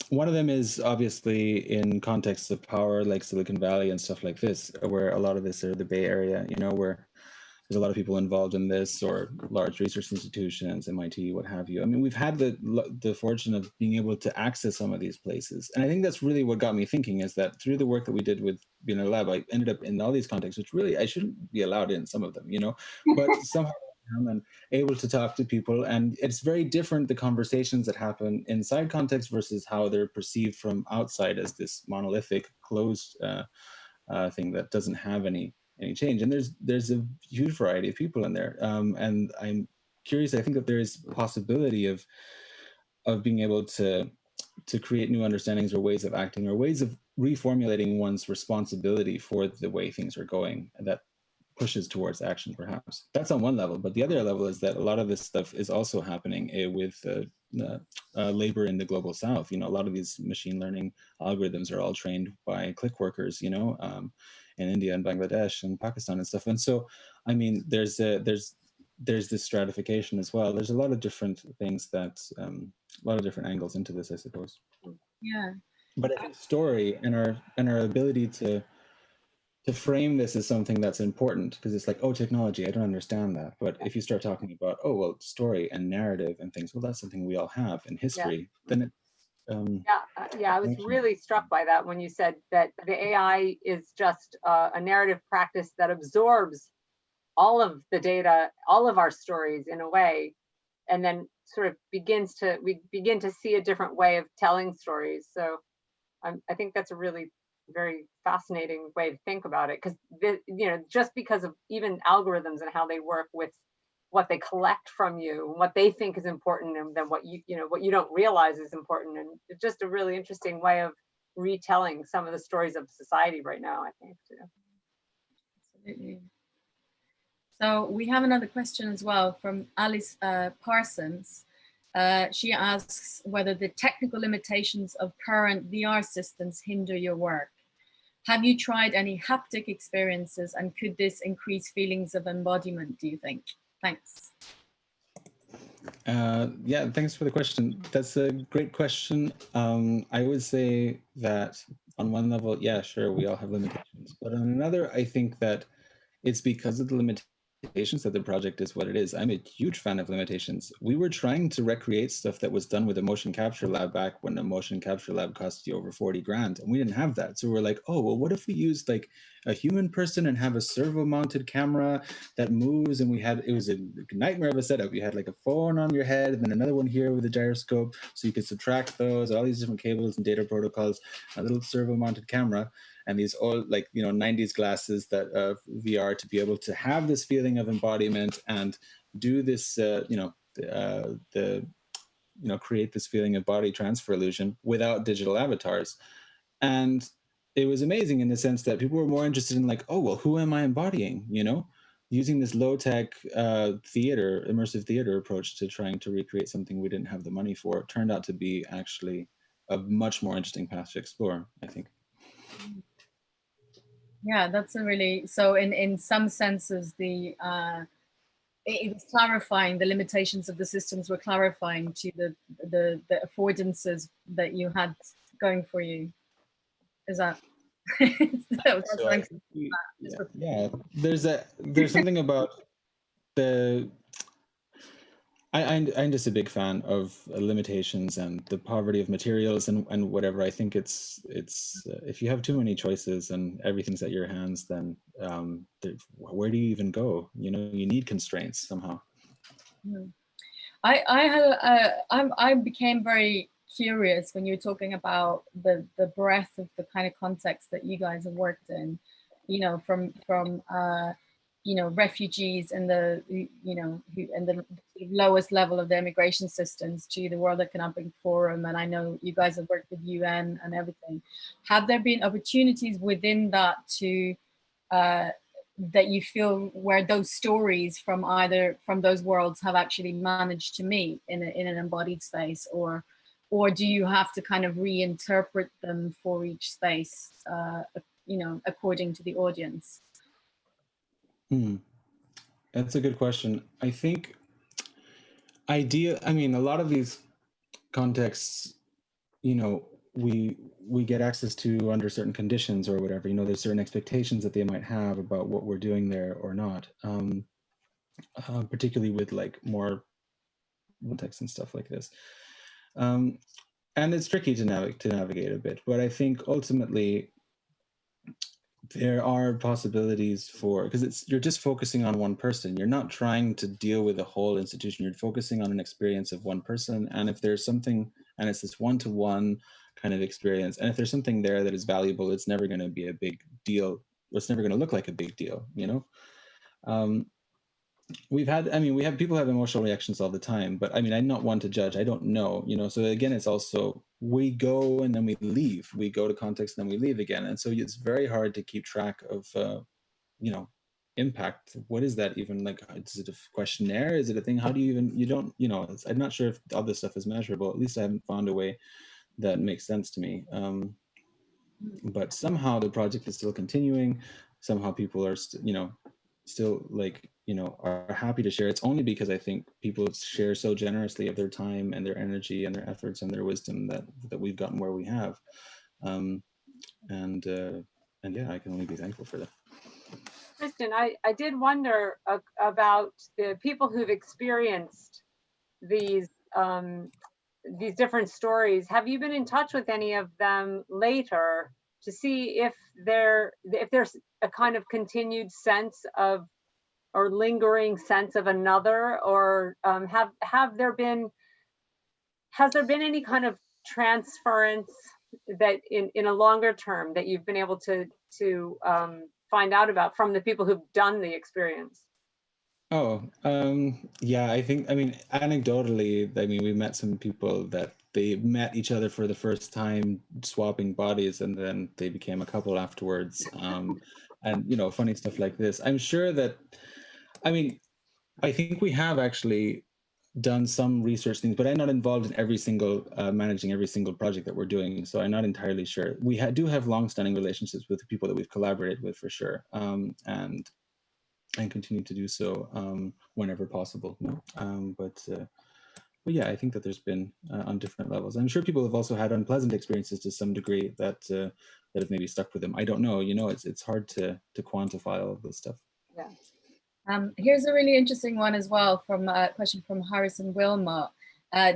one of them is obviously in contexts of power, like Silicon Valley and stuff like this, where a lot of this are the Bay Area, you know, where there's a lot of people involved in this, or large research institutions, MIT, what have you. I mean, we've had the fortune of being able to access some of these places. And I think that's really what got me thinking, is that through the work that we did with BeAnotherLab, I ended up in all these contexts, which really I shouldn't be allowed in some of them, you know, but somehow I'm able to talk to people. And it's very different, the conversations that happen inside context versus how they're perceived from outside as this monolithic, closed thing that doesn't have any change. And there's a huge variety of people in there, and I'm curious. I think that there is possibility of being able to create new understandings or ways of acting, or ways of reformulating one's responsibility for the way things are going, and that pushes towards action. Perhaps that's on one level, but the other level is that a lot of this stuff is also happening with labor in the global south. You know, a lot of these machine learning algorithms are all trained by click workers, you know, in India and Bangladesh and Pakistan and stuff. And so, I mean, there's this stratification as well. There's a lot of different things that, a lot of different angles into this, I suppose. Yeah. But I think story and our ability to frame this as something that's important, because it's like, oh, technology, I don't understand that. But if you start talking about, oh, well, story and narrative and things, well, that's something we all have in history, then it, I was really struck by that when you said that the AI is just a narrative practice that absorbs all of the data, all of our stories in a way, and then sort of we begin to see a different way of telling stories. So I think that's a really very fascinating way to think about it, because you know, just because of even algorithms and how they work with what they collect from you, what they think is important, and then what you don't realize is important. And it's just a really interesting way of retelling some of the stories of society right now, I think, too. Absolutely. So we have another question as well from Alice Parsons. She asks whether the technical limitations of current VR systems hinder your work. Have you tried any haptic experiences, and could this increase feelings of embodiment, do you think? Thanks. Yeah, thanks for the question. That's a great question. I would say that on one level, yeah, sure, we all have limitations. But on another, I think that it's because of the limitations that the project is what it is. I'm a huge fan of limitations. We were trying to recreate stuff that was done with a motion capture lab back when a motion capture lab cost you over 40 grand, and we didn't have that. So we're like, oh, well, what if we used like a human person and have a servo mounted camera that moves? And it was a nightmare of a setup. You had like a phone on your head and then another one here with a gyroscope, so you could subtract those, all these different cables and data protocols, a little servo mounted camera, and these all, like, you know, 90s glasses that VR, to be able to have this feeling of embodiment and do this, create this feeling of body transfer illusion without digital avatars. And it was amazing in the sense that people were more interested in like, oh, well, who am I embodying? You know, using this low-tech immersive theater approach to trying to recreate something we didn't have the money for. It turned out to be actually a much more interesting path to explore, I think. Yeah, that's a really, so in some senses, it was clarifying, the limitations of the systems were clarifying to the affordances that you had going for you. Is that? Yeah, there's something about the. I'm just a big fan of limitations and the poverty of materials and whatever. I think it's if you have too many choices and everything's at your hands, then where do you even go? You know, you need constraints somehow. I became very curious when you were talking about the breadth of the kind of context that you guys have worked in, you know, from refugees and the lowest level of the immigration systems to the World Economic Forum, and I know you guys have worked with UN and everything. Have there been opportunities within that to that you feel where those stories from those worlds have actually managed to meet in an embodied space, or do you have to kind of reinterpret them for each space, according to the audience? That's a good question. I think a lot of these contexts, you know, we get access to under certain conditions or whatever. You know, there's certain expectations that they might have about what we're doing there or not. particularly with like more context and stuff like this. And it's tricky to navigate a bit, but I think ultimately there are possibilities for, because you're just focusing on one person. You're not trying to deal with the whole institution. You're focusing on an experience of one person. And if there's something, and it's this one-to-one kind of experience, and if there's something there that is valuable, it's never going to be a big deal. It's never going to look like a big deal, you know? We have people have emotional reactions all the time, but I mean, I'm not one to judge. I don't know, you know? So again, it's also, we go and then we leave. We go to context and then we leave again. And so it's very hard to keep track of, you know, impact. What is that even like? Is it a questionnaire? Is it a thing? How do you even, you don't, you know, I'm not sure if all this stuff is measurable. At least I haven't found a way that makes sense to me. But somehow the project is still continuing. Somehow people are, you know, still like, you know, are happy to share. It's only because I think people share so generously of their time and their energy and their efforts and their wisdom that we've gotten where we have. And yeah, I can only be thankful for that. Kristen, I did wonder about the people who've experienced these different stories. Have you been in touch with any of them later to see if there's a kind of continued sense of, or lingering sense of another, or has there been any kind of transference that in a longer term that you've been able to find out about from the people who've done the experience? Oh, yeah, I think, I mean, anecdotally, I mean, we met some people that they met each other for the first time swapping bodies, and then they became a couple afterwards. And, you know, funny stuff like this. I'm sure that, I mean, I think we have actually done some research things, but I'm not involved in every single, managing every single project that we're doing. So I'm not entirely sure. We do have long-standing relationships with the people that we've collaborated with for sure. And continue to do so whenever possible. But yeah, I think that there's been on different levels. I'm sure people have also had unpleasant experiences to some degree that have maybe stuck with them. I don't know. You know, it's hard to quantify all of this stuff. Yeah. Here's a really interesting one as well, from a question from Harrison Wilmot.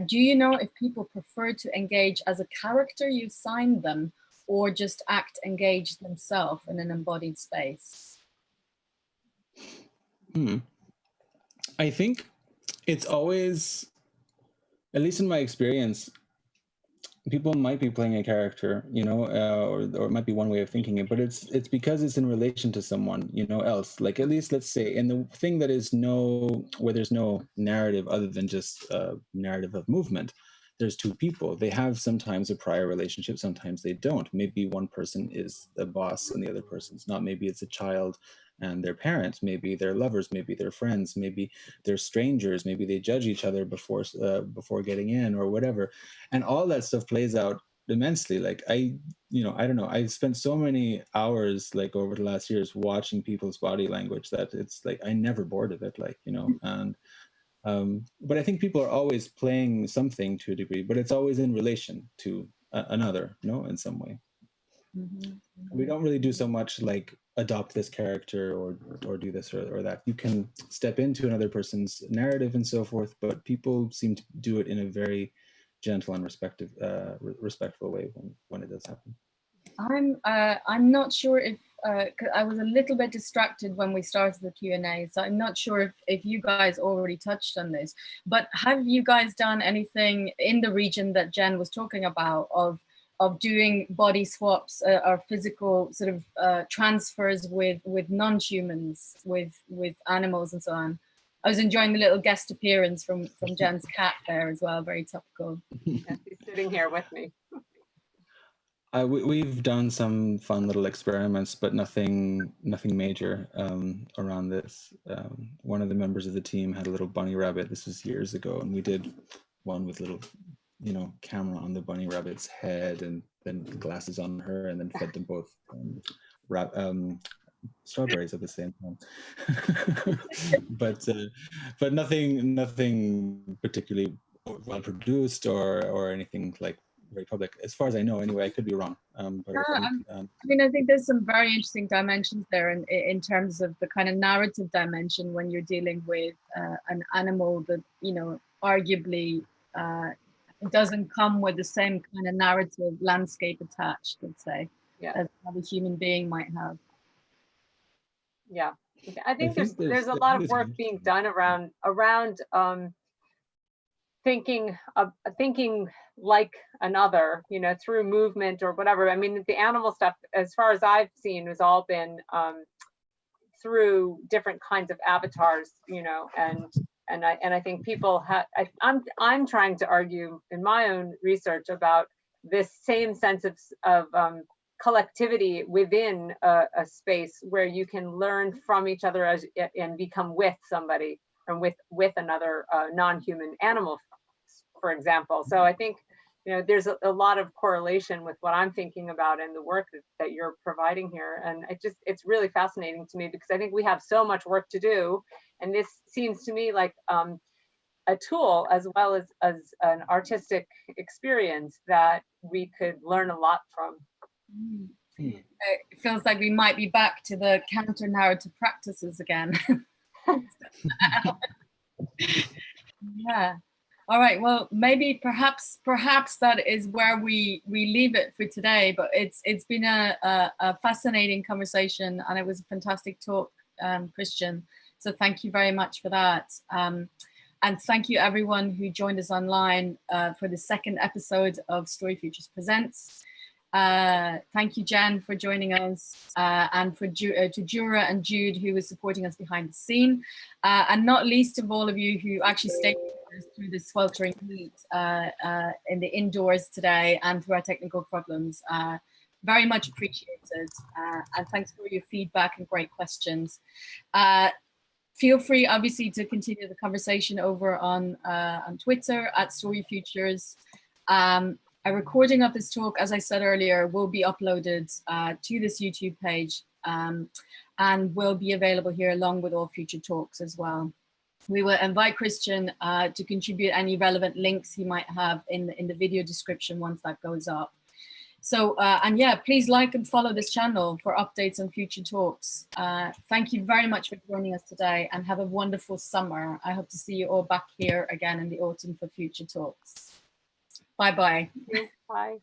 Do you know if people prefer to engage as a character you signed them, or just act engaged themselves in an embodied space? I think it's always, at least in my experience, people might be playing a character, you know, or it might be one way of thinking it, but it's because it's in relation to someone, you know, else. Like, at least let's say, in the thing that is where there's no narrative other than just a narrative of movement, there's two people. They have sometimes a prior relationship, sometimes they don't. Maybe one person is the boss and the other person's not. Maybe it's a child and their parents, maybe they're lovers, maybe they're friends, maybe they're strangers, maybe they judge each other before getting in or whatever. And all that stuff plays out immensely. Like, I don't know, I've spent so many hours like over the last years watching people's body language that it's like I never bored of it, like, you know. And but I think people are always playing something to a degree, but it's always in relation to another, you know, in some way. We don't really do so much like adopt this character or do this or that. You can step into another person's narrative and so forth, but people seem to do it in a very gentle and respectful way when it does happen. I'm not sure if 'cause I was a little bit distracted when we started the Q&A, so I'm not sure if you guys already touched on this, but have you guys done anything in the region that Jen was talking about of doing body swaps or physical sort of transfers with non-humans, with animals and so on? I was enjoying the little guest appearance from Jen's cat there as well, very topical. Yes, he's sitting here with me. We've done some fun little experiments, but nothing major around this. One of the members of the team had a little bunny rabbit. This was years ago, and we did one with little, you know, camera on the bunny rabbit's head and then glasses on her, and then fed them both strawberries at the same time. but nothing particularly well produced or anything like very public, as far as I know. Anyway, I could be wrong. But I think there's some very interesting dimensions there in terms of the kind of narrative dimension when you're dealing with an animal that, you know, arguably doesn't come with the same kind of narrative landscape attached, let's say, as a human being might have. Yeah, I think there's a lot of work being done around thinking like another, you know, through movement or whatever. I mean, the animal stuff, as far as I've seen, has all been through different kinds of avatars, you know, and I think people have. I'm trying to argue in my own research about this same sense of collectivity within a space where you can learn from each other and become with somebody and with another non-human animal, for example. So I think, you know, there's a lot of correlation with what I'm thinking about and the work that you're providing here. And it's really fascinating to me, because I think we have so much work to do. And this seems to me like a tool as well as an artistic experience that we could learn a lot from. It feels like we might be back to the counter-narrative practices again. Yeah. All right. Well, maybe perhaps that is where we leave it for today. But it's been a fascinating conversation, and it was a fantastic talk, Christian. So thank you very much for that. And thank you everyone who joined us online for the second episode of StoryFutures Presents. Thank you, Jen, for joining us, and to Jura and Jude, who was supporting us behind the scene, and not least of all of you who actually stayed with us through the sweltering heat in the indoors today and through our technical problems. Very much appreciated, and thanks for your feedback and great questions. Feel free, obviously, to continue the conversation over on Twitter at StoryFutures. A recording of this talk, as I said earlier, will be uploaded to this YouTube page and will be available here along with all future talks as well. We will invite Christian to contribute any relevant links he might have in the video description once that goes up. So, and yeah, please like and follow this channel for updates on future talks. Thank you very much for joining us today, and have a wonderful summer. I hope to see you all back here again in the autumn for future talks. Bye-bye. Bye.